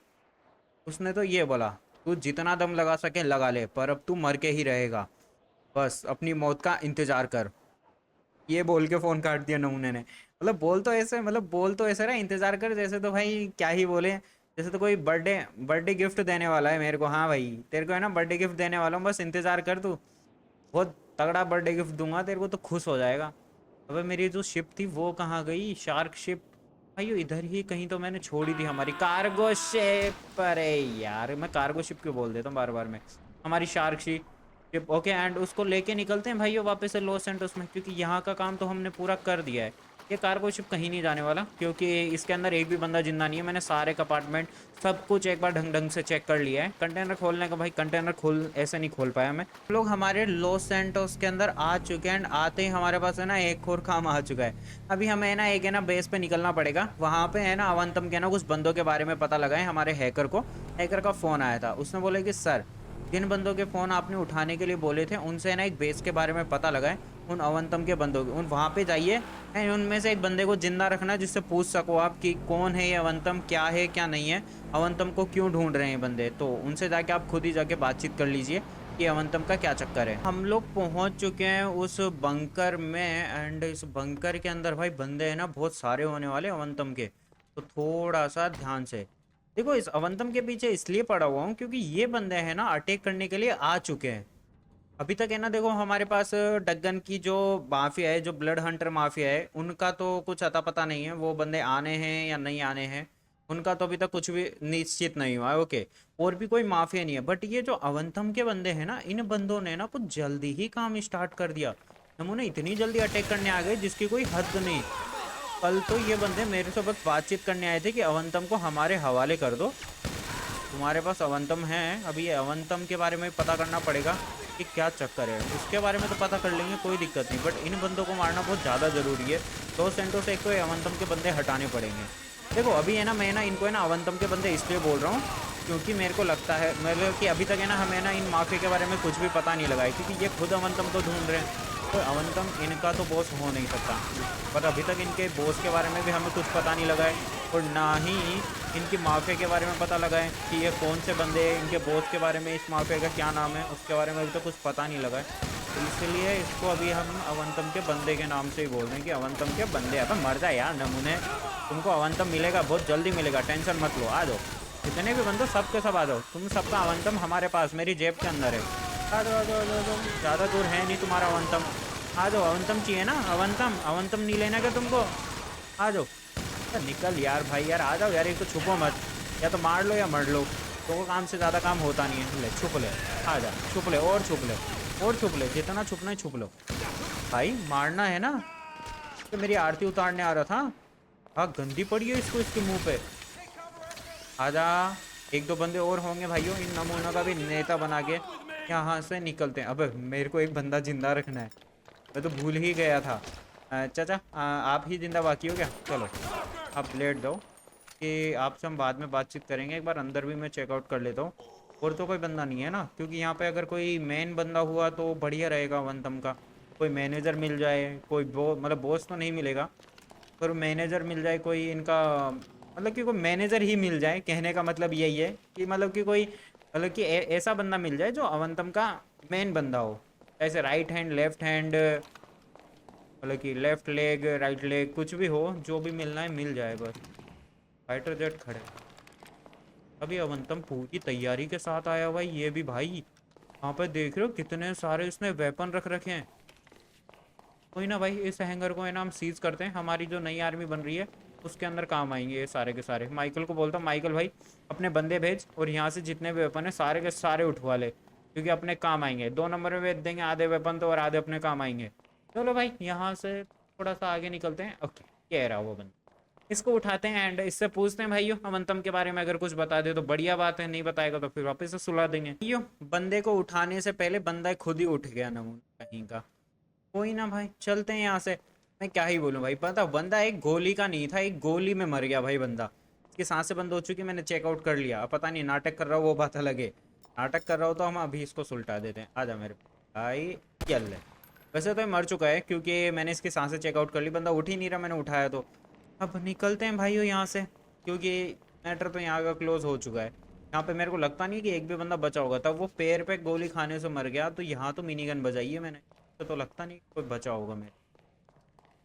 उसने तो ये बोला तू जितना दम लगा सके लगा ले, पर अब तू मर के ही रहेगा, बस अपनी मौत का इंतजार कर। ये बोल के फ़ोन काट दिया नमूने ने। मतलब बोल तो ऐसे रहा इंतज़ार कर, जैसे तो भाई क्या ही बोले, जैसे तो कोई बर्थडे बर्थडे गिफ्ट देने वाला है मेरे को। हाँ भाई तेरे को है ना बर्थडे गिफ्ट देने वाला हूँ, बस इंतज़ार कर तू, बहुत तगड़ा बर्थडे गिफ्ट दूंगा तेरे को, तो खुश हो जाएगा। अबे मेरी जो शिप थी वो कहाँ गई? शार्क शिप भाई इधर ही कहीं तो मैंने छोड़ी थी, हमारी कार्गो शिप। अरे यार मैं कार्गो शिप क्यों बोल देता हूँ बार बार में, हमारी शार्क शिप। ओके एंड उसको लेके निकलते हैं भाइयों वापस से लॉस एंटोस में, क्योंकि यहाँ का काम तो हमने पूरा कर दिया है। ये कार्गो शिप कहीं नहीं जाने वाला, क्योंकि इसके अंदर एक भी बंदा जिंदा नहीं है। मैंने सारे कंपार्टमेंट सब कुछ एक बार ढंग ढंग से चेक कर लिया है। कंटेनर खोलने का भाई कंटेनर खोल ऐसे नहीं खोल पाया मैं। लोग हमारे लॉस एंटोस के अंदर आ चुके हैं एंड आते ही हमारे पास है ना एक और काम आ चुका है। अभी हमें है ना एक है ना बेस पे निकलना पड़ेगा। वहाँ पे है ना अवंतम के ना कुछ बंदों के बारे में पता लगा है। हमारे हैकर को हैकर का फ़ोन आया था, उसने बोला कि सर जिन बंदों के फ़ोन आपने उठाने के लिए बोले थे उनसे ना एक बेस के बारे में पता लगा है, उन अवंतम के बंदों उन वहाँ पे जाइए एंड उनमें से एक बंदे को जिंदा रखना जिससे पूछ सको आप कि कौन है ये अवंतम, क्या है क्या नहीं है, अवंतम को क्यों ढूंढ रहे हैं बंदे। तो उनसे जाके आप खुद ही जाके बातचीत कर लीजिए कि अवंतम का क्या चक्कर है। हम लोग पहुंच चुके हैं उस बंकर में एंड इस बंकर के अंदर भाई बंदे हैं ना बहुत सारे होने वाले अवंतम के। तो थोड़ा सा ध्यान से देखो, इस अवंतम के पीछे इसलिए पड़ा हुआ हूँ क्योंकि ये बंदे हैं ना अटैक करने के लिए आ चुके हैं। अभी तक है ना, देखो हमारे पास डग्गन की जो माफिया है, जो ब्लड हंटर माफिया है, उनका तो कुछ अता पता नहीं है, वो बंदे आने हैं या नहीं आने हैं, उनका तो अभी तक कुछ भी निश्चित नहीं हुआ है। ओके, और भी कोई माफिया नहीं है, बट ये जो अवंथम के बंदे हैं ना, इन बंदों ने ना कुछ जल्दी ही काम स्टार्ट कर दिया। उन्होंने इतनी जल्दी अटैक करने आ गए जिसकी कोई हद नहीं। कल तो ये बंदे मेरे से बस बातचीत करने आए थे कि अवंतम को हमारे हवाले कर दो, तुम्हारे पास अवंतम है। अभी ये अवंतम के बारे में पता करना पड़ेगा कि क्या चक्कर है, उसके बारे में तो पता कर लेंगे, कोई दिक्कत नहीं, बट इन बंदों को मारना बहुत ज़्यादा ज़रूरी है। दो सेंटों से एक तो ये अवंतम के बंदे हटाने पड़ेंगे। देखो अभी है ना, मैं ना इनको है ना अवंतम के बंदे इसलिए बोल रहा हूँ क्योंकि मेरे को लगता है मतलब कि अभी तक है ना हमें ना इन माफिया के बारे में कुछ भी पता नहीं लगा है, क्योंकि ये खुद अवंतम को ढूंढ रहे हैं। तो अवंतम इनका तो बॉस हो नहीं सकता, पर अभी तक इनके बॉस के बारे में भी हमें कुछ पता नहीं लगा है, और ना ही इनकी माफिया के बारे में पता लगा है कि ये कौन से बंदे हैं, इनके बॉस के बारे में, इस माफिया का क्या नाम है, उसके बारे में अभी तो कुछ पता नहीं लगा है। तो इसलिए इसको अभी हम अवंतम के बंदे के नाम से ही बोल रहे हैं कि अवंतम के बंदे। अब मर जाए यार नमूने, तुमको अवंतम मिलेगा, बहुत जल्दी मिलेगा, टेंशन मत लो। आ जाओ जितने भी बंदे, सब के सब आ जाओ, तुम सबका अवंतम हमारे पास मेरी जेब के अंदर है। आ जाओ आ जाओ आ जाओ, ज़्यादा दूर है नहीं तुम्हारा अवंतम। आ जाओ, अवंतम चाहिए ना, अवंतम अवंतम नहीं लेना क्या तुमको? आ जाओ, निकल यार भाई यार, आ जाओ यार, एक तो छुपो मत, या तो मार लो या मर लो, तो काम से ज़्यादा काम होता नहीं है। ले छुप ले, आ जा, छुप ले और छुप ले और छुप ले, जितना छुपना है छुप लो। भाई मारना है ना, तो मेरी आरती उतारने आ रहा था। हाँ गंदी पड़ी है इसको, इसके मुंह पे। आजा, एक दो बंदे और होंगे भाइयों, इन नमूनों का भी नेता बना के यहाँ से निकलते हैं। अब मेरे को एक बंदा जिंदा रखना है, मैं तो भूल ही गया था। चाचा आप ही जिंदा बाकी हो क्या? चलो आप लेट दो कि आपसे हम बाद में बातचीत करेंगे, एक बार अंदर भी मैं चेकआउट कर लेता हूँ। और तो कोई बंदा नहीं है ना, क्योंकि यहाँ पे अगर कोई मेन बंदा हुआ तो बढ़िया रहेगा वनतम का। कोई मैनेजर मिल जाए, कोई मतलब बॉस तो नहीं मिलेगा, पर मैनेजर मिल जाए कोई इनका, मतलब कि कोई मैनेजर ही मिल जाए, कहने का मतलब यही है कि मतलब कि कोई, मतलब कि ऐसा बंदा मिल जाए जो अवंतम का मेन बंदा हो, ऐसे राइट हैंड लेफ्ट हैंड, मतलब कि लेफ्ट लेग राइट लेग कुछ भी हो, जो भी मिलना है मिल जाए बस। फाइटर जेट खड़े, अभी अवंतम पूरी तैयारी के साथ आया हुआ है। ये भी भाई वहाँ पर देख रहे हो कितने सारे उसने वेपन रख रखे हैं। कोई ना भाई, इस हैंगर को है ना हम सीज करते हैं, हमारी जो नई आर्मी बन रही है उसके अंदर काम आएंगे ये सारे के सारे। माइकल को बोलता हूँ, माइकल भाई अपने बंदे भेज और यहाँ से जितने भी वेपन है सारे के सारे उठवा ले, क्योंकि अपने काम आएंगे। 2 नंबर में बेच देंगे आधे वेपन तो, और आधे अपने काम आएंगे। चलो भाई यहाँ से थोड़ा सा आगे निकलते हैं। ओके, कह रहा वो बंदा, इसको उठाते हैं एंड इससे पूछते हैं भाइयों अवंतम के बारे में, अगर कुछ बता दे तो बढ़िया बात है, नहीं बताएगा तो फिर वापस से सुला देंगे। भाइयों बंदे को उठाने से पहले बंदा खुद ही उठ गया नमूना कहीं का। कोई ना भाई, चलते हैं यहाँ से। मैं क्या ही बोलूँ भाई, पता बंदा एक गोली का नहीं था, एक गोली में मर गया भाई बंदा। इसकी सांसें बंद हो चुकी, मैंने चेकआउट कर लिया। अब पता नहीं नाटक कर रहा हो वो बात अलग है, नाटक कर रहा हो तो हम अभी इसको सुलटा देते हैं। आजा मेरे भाई, चल ले। वैसे तो ये मर चुका है क्योंकि मैंने इसकी सांसें चेकआउट कर ली, बंदा उठ ही नहीं रहा, मैंने उठाया तो। अब निकलते हैं भाइयों यहाँ से, क्योंकि मैटर तो यहाँ का क्लोज हो चुका है। यहाँ पे मेरे को लगता नहीं कि एक भी बंदा बचा होगा, तब वो पैर पे गोली खाने से मर गया, तो यहाँ तो मिनी गन बजाई है मैंने, तो लगता नहीं कोई बचा होगा मेरे।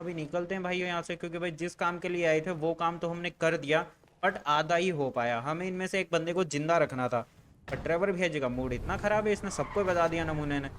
अभी निकलते हैं भाइयों यहाँ से, क्योंकि भाई जिस काम के लिए आए थे वो काम तो हमने कर दिया, बट आधा ही हो पाया। हमें इनमें से एक बंदे को जिंदा रखना था, पर ड्राइवर भेजे का मूड इतना ख़राब है, इसने सबको बता दिया नमूने ने।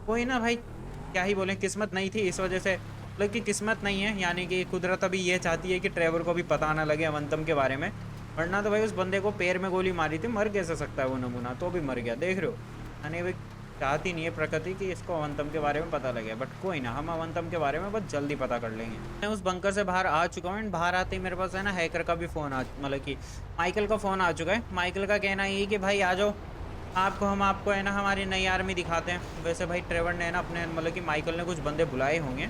कोई ना भाई, क्या ही बोलें, किस्मत नहीं थी इस वजह से, मतलब कि किस्मत नहीं है, यानी कि कुदरत अभी ये चाहती है कि ड्राइवर को भी पता ना लगे अवंतम के बारे में, वरना तो भाई उस बंदे को पैर में गोली मारी थी, मर कैसे सकता है वो नमूना, तो भी मर गया। देख रहे हो, यानी भाई चाहती नहीं है प्रकृति कि इसको अवंतम के बारे में पता लगे, बट कोई ना, हम अवंतम के बारे में बहुत जल्दी पता कर लेंगे। मैं उस बंकर से बाहर आ चुका हूँ एंड बाहर आते ही मेरे पास है ना हैकर का भी फ़ोन मतलब कि माइकल का फ़ोन आ चुका है। माइकल का कहना ये कि भाई आ जाओ, आपको है ना हमारी नई आर्मी दिखाते हैं। वैसे भाई ट्रेवर ने ना अपने, मतलब कि माइकल ने कुछ बंदे बुलाए होंगे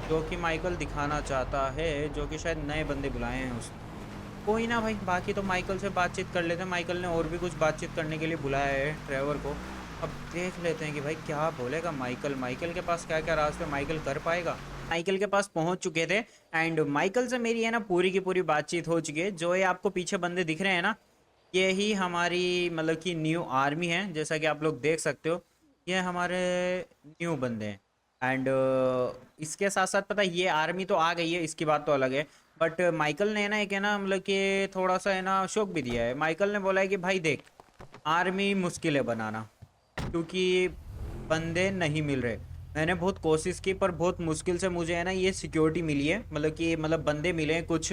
जो कि माइकल दिखाना चाहता है, जो कि शायद नए बंदे बुलाए हैं उसने। कोई ना भाई, बाकी तो माइकल से बातचीत कर लेते हैं। माइकल ने और भी कुछ बातचीत करने के लिए बुलाया है ट्रेवर को, अब देख लेते हैं कि भाई क्या बोलेगा माइकल। माइकल के पास क्या क्या राज पे माइकल कर पाएगा। माइकल के पास पहुंच चुके थे एंड माइकल से मेरी है ना पूरी की पूरी बातचीत हो चुकी है। जो ये आपको पीछे बंदे दिख रहे हैं ना, ये ही हमारी मतलब कि न्यू आर्मी है। जैसा कि आप लोग देख सकते हो, ये हमारे न्यू बंदे हैं। एंड इसके साथ साथ पता है ये आर्मी तो आ गई है, इसकी बात तो अलग है। बट माइकल ने ना एक है ना मतलब कि थोड़ा सा है ना शौक भी दिया है। माइकल ने बोला है कि भाई देख, आर्मी मुश्किल है बनाना, क्योंकि बंदे नहीं मिल रहे। मैंने बहुत कोशिश की पर बहुत मुश्किल से मुझे है ना ये सिक्योरिटी मिली है, मतलब कि मतलब बंदे मिले हैं कुछ।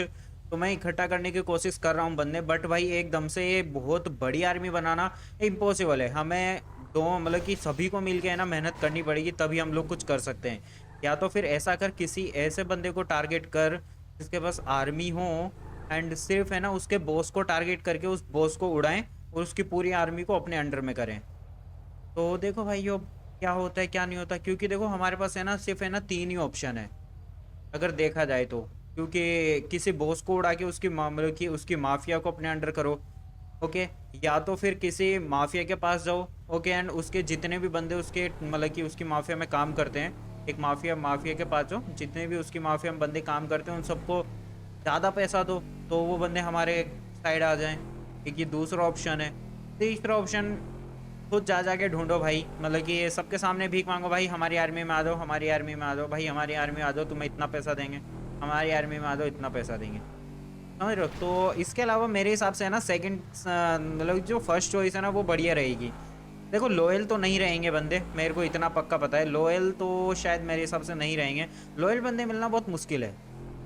तो मैं इकट्ठा करने की कोशिश कर रहा हूँ बंदे, बट भाई एकदम से ये बहुत बड़ी आर्मी बनाना इम्पॉसिबल है। हमें दो मतलब कि सभी को मिल के है ना मेहनत करनी पड़ेगी, तभी हम लोग कुछ कर सकते हैं। या तो फिर ऐसा कर, किसी ऐसे बंदे को टारगेट कर जिसके पास आर्मी हो, एंड सिर्फ है ना उसके बॉस को टारगेट करके उस बॉस को उड़ाएं और उसकी पूरी आर्मी को अपने अंडर में करें। तो देखो भाई यो क्या होता है क्या नहीं होता, क्योंकि देखो हमारे पास है ना सिर्फ है ना तीन ही ऑप्शन है अगर देखा जाए तो। क्योंकि किसी बॉस को उड़ा के उसकी मतलब कि उसकी माफिया को अपने अंडर करो, ओके। या तो फिर किसी माफिया के पास जाओ, ओके, एंड उसके जितने भी बंदे उसके मतलब कि उसकी माफिया में काम करते हैं, एक माफिया माफिया के पास जाओ, जितने भी उसकी माफिया में बंदे काम करते हैं उन सबको ज़्यादा पैसा दो, तो वो बंदे हमारे साइड आ जाएं। एक ये दूसरा ऑप्शन है। तीसरा ऑप्शन, खुद जा जाके ढूंढो भाई, मतलब कि ये सबके सामने भीख मांगो, भाई हमारी आर्मी में आ जाओ, हमारी आर्मी में आ जाओ, भाई हमारी आर्मी में आ जाओ, तुम्हें इतना पैसा देंगे, हमारी आर्मी में आ जाओ, इतना पैसा देंगे, समझ रहे हो। तो इसके अलावा मेरे हिसाब से है ना सेकंड मतलब जो फर्स्ट चॉइस है ना वो बढ़िया रहेगी। देखो लॉयल तो नहीं रहेंगे बंदे, मेरे को इतना पक्का पता है, लॉयल तो शायद मेरे हिसाब से नहीं रहेंगे। लॉयल बंदे मिलना बहुत मुश्किल है,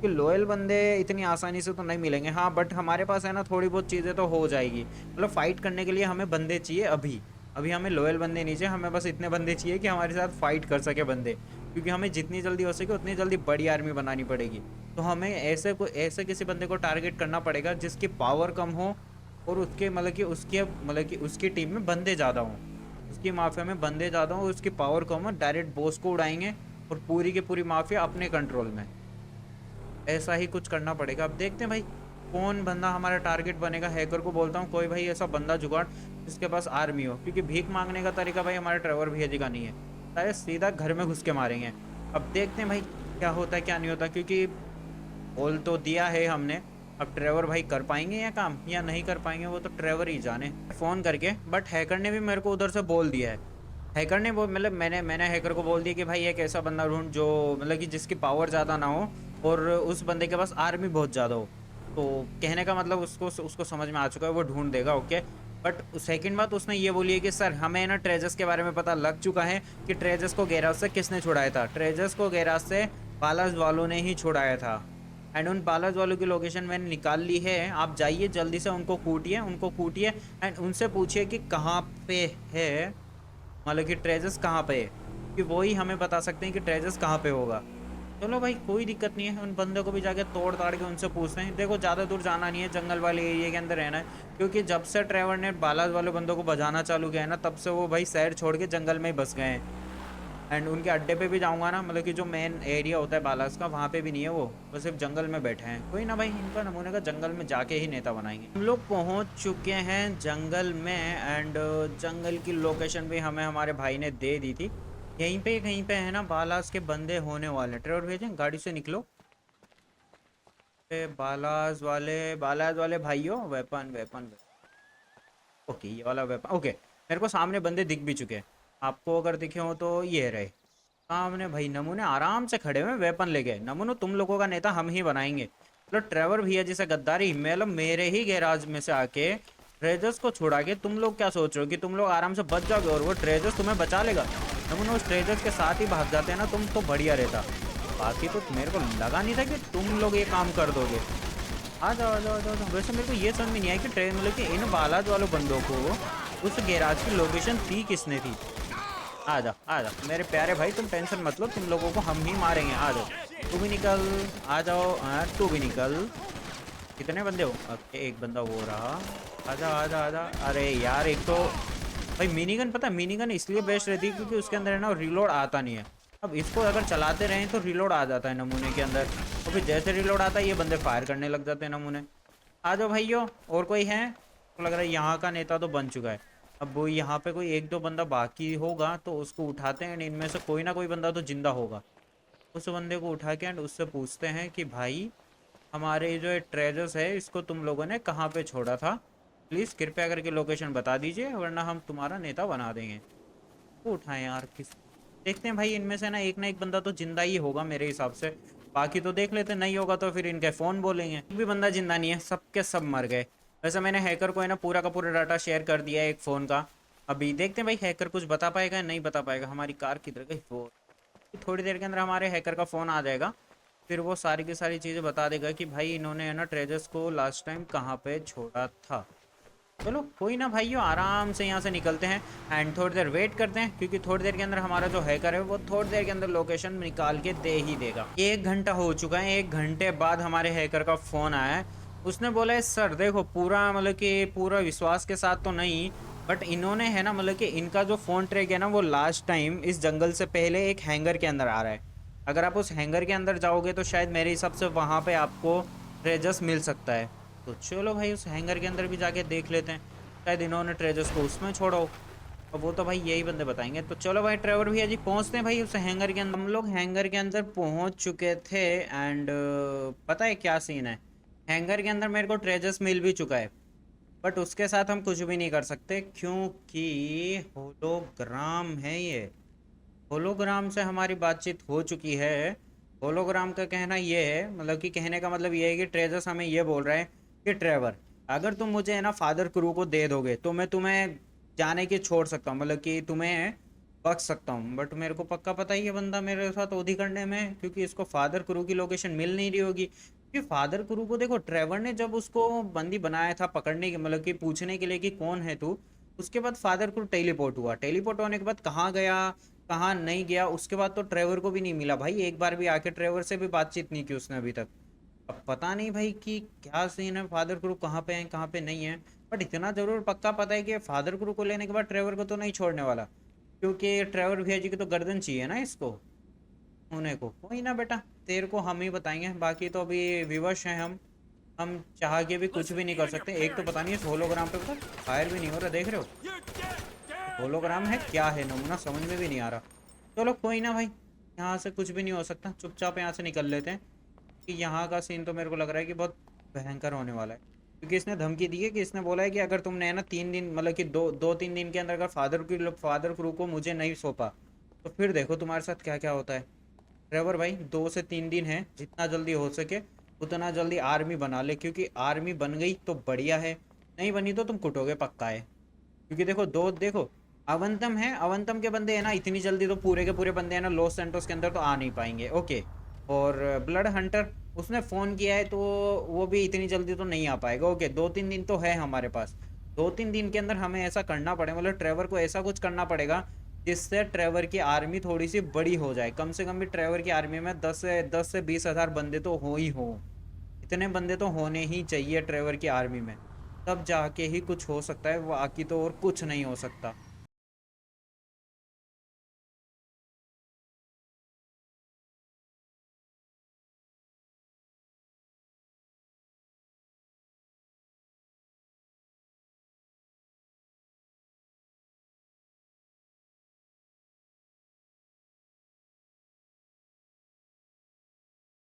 कि लॉयल बंदे इतनी आसानी से तो नहीं मिलेंगे। हाँ बट हमारे पास है ना थोड़ी बहुत चीज़ें तो हो जाएगी, मतलब फाइट करने के लिए हमें बंदे चाहिए अभी। अभी हमें लॉयल बंदे नहीं चाहिए, हमें बस इतने बंदे चाहिए कि हमारे साथ फाइट कर सके बंदे, क्योंकि हमें जितनी जल्दी हो सके उतनी जल्दी बड़ी आर्मी बनानी पड़ेगी। तो हमें ऐसे किसी बंदे को टारगेट करना पड़ेगा जिसकी पावर कम हो और उसके मतलब कि उसकी टीम में बंदे ज़्यादा हों, उसकी माफिया में बंदे ज़्यादा हों, उसकी पावर कम हो, डायरेक्ट बॉस को उड़ाएंगे और पूरी की पूरी माफिया अपने कंट्रोल में। ऐसा ही कुछ करना पड़ेगा। अब देखते हैं भाई कौन बंदा हमारा टारगेट बनेगा। हैकर को बोलता हूँ कोई भाई ऐसा बंदा जुगाड़ जिसके पास आर्मी हो, क्योंकि भीख मांगने का तरीका भाई हमारे ट्रेवर भैया जी का नहीं है, शायद सीधा घर में घुस के मारेंगे। अब देखते हैं भाई क्या होता है क्या नहीं होता, क्योंकि बोल तो दिया है हमने। अब ट्रेवर भाई कर पाएंगे या काम या नहीं कर पाएंगे वो तो ट्रेवर ही जाने फ़ोन करके। बट हैकर ने भी मेरे को उधर से बोल दिया है। हैकर ने वो मतलब मैंने हैकर को बोल दिया कि भाई एक ऐसा बंदा ढूंढ जो मतलब कि जिसकी पावर ज़्यादा ना हो और उस बंदे के पास आर्मी बहुत ज़्यादा हो। तो कहने का मतलब उसको उसको समझ में आ चुका है, वो ढूंढ देगा, ओके। बट सेकंड बात उसने ये बोली है कि सर हमें ना ट्रेजर्स के बारे में पता लग चुका है कि ट्रेजर्स को गैराज से किसने छुड़ाया था। ट्रेजर्स को गैराज से बालाज वालों ने ही छुड़ाया था, एंड उन बालाज वालों की लोकेशन मैंने निकाल ली है। आप जाइए जल्दी से, उनको कूटिए एंड उनसे पूछिए कि कहाँ पे है, मतलब कि ट्रेजर्स कहाँ पे है, कि वही हमें बता सकते हैं कि ट्रेजर्स कहाँ पे होगा। चलो भाई कोई दिक्कत नहीं है, उन बंदों को भी जाके तोड़ ताड़ के उनसे पूछते हैं। देखो ज़्यादा दूर जाना नहीं है, जंगल वाले एरिया के अंदर रहना है, क्योंकि जब से ट्रेवर ने बालाज वाले बंदों को बजाना चालू किया है ना, तब से वो भाई शहर छोड़ के जंगल में ही बस गए हैं। एंड उनके अड्डे पे भी जाऊंगा ना, मतलब कि जो मेन एरिया होता है बालास का, वहाँ पे भी नहीं है वो सिर्फ जंगल में बैठे हैं। कोई ना भाई, इनका नमूने का जंगल में जाके ही नेता बनाएंगे। हम लोग पहुँच चुके हैं जंगल में एंड जंगल की लोकेशन भी हमें हमारे भाई ने दे दी थी। यहीं पे कहीं पे है ना बालास के बंदे होने वाले। ट्रेवर भेजें, गाड़ी से निकलो। बालास वाले भाइयों, वेपन वेपन, ओके ये वाला वेपन, ओके। मेरे को सामने बंदे दिख भी चुके हैं, आपको अगर दिखे हो तो ये रहे सामने भाई। नमूने आराम से खड़े हुए वेपन लेके। नमूने तुम लोगों का नेता हम ही बनाएंगे। मतलब ट्रेवर भैया जैसा गद्दारी, मतलब मेरे ही गैराज में से आके ट्रेजर्स को छुड़ा के तुम लोग क्या सोच रहे हो कि तुम लोग आराम से बच जाओगे और वो ट्रेजर्स तुम्हें बचा लेगा। नमूने उस ट्रेजर्स के साथ ही भाग जाते हैं ना तुम, तो बढ़िया रहता। बाकी तो मेरे को लगा नहीं था कि तुम लोग ये काम कर दोगे। आ जाओ आ जाओ आ जाओ आ जाओ। वैसे मेरे को ये समझ में नहीं आया कि ट्रेन मतलब कि इन बालाज वालों बंदों को उस गैराज की लोकेशन दी किसने थी। आ जाओ मेरे प्यारे भाई, तुम टेंशन मत लो, तुम लोगों को हम ही मारेंगे। आ जाओ, तू भी निकल, आ जाओ। हाँ तू भी निकल। कितने बंदे हो? ओके एक बंदा वो रहा। आजा आजा आजा। अरे यार एक तो भाई मिनीगन, पता है मिनीगन इसलिए बेस्ट रहती है क्योंकि उसके अंदर है ना रिलोड आता नहीं है। अब इसको अगर चलाते रहें तो रिलोड आ जाता है नमूने के अंदर, तो फिर जैसे रिलोड आता है ये बंदे फायर करने लग जाते हैं नमूने। आ जाओ भाइयों, और कोई है? तो लग रहा है यहाँ का नेता तो बन चुका है। अब वो यहाँ पे कोई एक दो बंदा बाकी होगा तो उसको उठाते हैं, एंड इनमें से कोई ना कोई बंदा तो जिंदा होगा। उस बंदे को उठा के एंड उससे पूछते हैं कि भाई हमारे जो ट्रेजर्स है इसको तुम लोगों ने कहाँ पे छोड़ा था, प्लीज़ कृपया करके लोकेशन बता दीजिए वरना हम तुम्हारा नेता बना देंगे। वो उठाएं यार किस, देखते हैं भाई इनमें से ना एक बंदा तो जिंदा ही होगा मेरे हिसाब से। बाकी तो देख लेते, नहीं होगा तो फिर इनके फ़ोन बोलेंगे। एक भी बंदा जिंदा नहीं है, सबके सब मर गए। वैसे मैंने हैकर को है ना पूरा का पूरा डाटा शेयर कर दिया है एक फ़ोन का। अभी देखते हैं भाई हैकर कुछ बता पाएगा या नहीं बता पाएगा। हमारी कार किधर गई? वो थोड़ी देर के अंदर हमारे हैकर का फ़ोन आ जाएगा, फिर वो सारी की सारी चीज़ें बता देगा कि भाई इन्होंने है ना ट्रेजर्स को लास्ट टाइम कहाँ पे छोड़ा था। चलो कोई ना भाइयों, आराम से यहाँ से निकलते हैं एंड थोड़ी देर वेट करते हैं, क्योंकि थोड़ी देर के अंदर हमारा जो हैकर है वो थोड़ी देर के अंदर लोकेशन निकाल के दे ही देगा। 1 घंटा हो चुका है, 1 घंटे बाद हमारे हैकर का फ़ोन आया है। उसने बोला है सर देखो पूरा मतलब कि पूरा विश्वास के साथ तो नहीं, बट इन्होंने है ना मतलब कि इनका जो फ़ोन ट्रैक है ना वो लास्ट टाइम इस जंगल से पहले एक हैंगर के अंदर आ रहा है। अगर आप उस हैंगर के अंदर जाओगे तो शायद मेरे हिसाब से वहाँ पे आपको ट्रेजर्स मिल सकता है। तो चलो भाई उस हैंगर के अंदर भी जाके देख लेते हैं, शायद इन्होंने ट्रेजर्स को उसमें छोड़ा हो। अब वो तो भाई यही बंदे बताएंगे। तो चलो भाई ट्रेवर भैया जी पहुँचते हैं भाई उस हैंगर के अंदर। हम लोग हैंगर के अंदर पहुँच चुके थे एंड पता है क्या सीन है, हैंगर के अंदर मेरे को ट्रेजर्स मिल भी चुका है, बट उसके साथ हम कुछ भी नहीं कर सकते क्योंकि होलोग्राम है ये। होलोग्राम से हमारी बातचीत हो चुकी है। होलोग्राम का कहना ये है, मतलब कि कहने का मतलब ये है कि ट्रेजर्स हमें ये बोल रहा है कि ट्रेवर अगर तुम मुझे है ना फादर क्रू को दे दोगे तो मैं तुम्हें जाने के छोड़ सकता हूँ, मतलब कि तुम्हें बख्श सकता हूँ। बट मेरे को पक्का पता ही है बंदा मेरे साथ ओधी करने में, क्योंकि इसको फादर क्रू की लोकेशन मिल नहीं रही होगी। क्योंकि फादर क्रू को देखो, ट्रेवर ने जब उसको बंदी बनाया था पकड़ने के मतलब कि पूछने के लिए कि कौन है तू, उसके बाद फादर क्रू टेलीपोर्ट हुआ। टेलीपोर्ट होने के बाद कहाँ गया कहाँ नहीं गया उसके बाद तो ट्रेवर को भी नहीं मिला भाई। एक बार भी आके ट्रेवर से भी बातचीत नहीं की उसने अभी तक। अब पता नहीं भाई कि क्या सीन है, फादर क्रू कहाँ पे है कहाँ पे नहीं है। बट इतना जरूर पक्का पता है कि फादर क्रू को लेने के बाद ट्रेवर को तो नहीं छोड़ने वाला, क्योंकि ट्रेवर भैया जी की तो गर्दन चाहिए ना इसको होने को। कोई ना बेटा, तेरे को हम ही बताएंगे, बाकी तो अभी विवश हैं हम चाह के भी कुछ भी नहीं कर सकते। एक तो पता नहीं इस होलोग्राम पे पता फायर भी नहीं हो रहा, देख रहे हो होलोग्राम है क्या है, नमूना समझ में भी नहीं आ रहा। चलो कोई ना भाई, यहाँ से कुछ भी नहीं हो सकता, चुपचाप यहाँ से निकल लेते हैं। कि यहाँ का सीन तो मेरे को लग रहा है कि बहुत भयंकर होने वाला है, क्योंकि इसने धमकी दी है कि इसने बोला है कि अगर तुमने है ना 3 दिन मतलब कि दो तीन दिन के अंदर अगर फादर क्रू को मुझे नहीं सौंपा तो फिर देखो तुम्हारे साथ क्या क्या होता है। ट्रेवर भाई 2 से 3 दिन है, जितना जल्दी हो सके उतना जल्दी आर्मी बना ले, क्योंकि आर्मी बन गई तो बढ़िया है, नहीं बनी तो तुम कुटोगे पक्का है। क्योंकि देखो अवंतम है, अवंतम के बंदे हैं ना इतनी जल्दी तो पूरे के पूरे बंदे हैं ना लॉस सैंटोस के अंदर तो आ नहीं पाएंगे। ओके, और ब्लड हंटर उसने फ़ोन किया है तो वो भी इतनी जल्दी तो नहीं आ पाएगा। ओके, 2-3 दिन तो है हमारे पास। 2-3 दिन के अंदर हमें ऐसा करना पड़ेगा, मतलब ट्रेवर को ऐसा कुछ करना पड़ेगा जिससे ट्रेवर की आर्मी थोड़ी सी बड़ी हो जाए। कम से कम भी ट्रेवर की आर्मी में 10 से 20 हज़ार बंदे तो हो ही हो, इतने बंदे तो होने ही चाहिए ट्रेवर की आर्मी में, तब जाके ही कुछ हो सकता है, बाकी तो और कुछ नहीं हो सकता।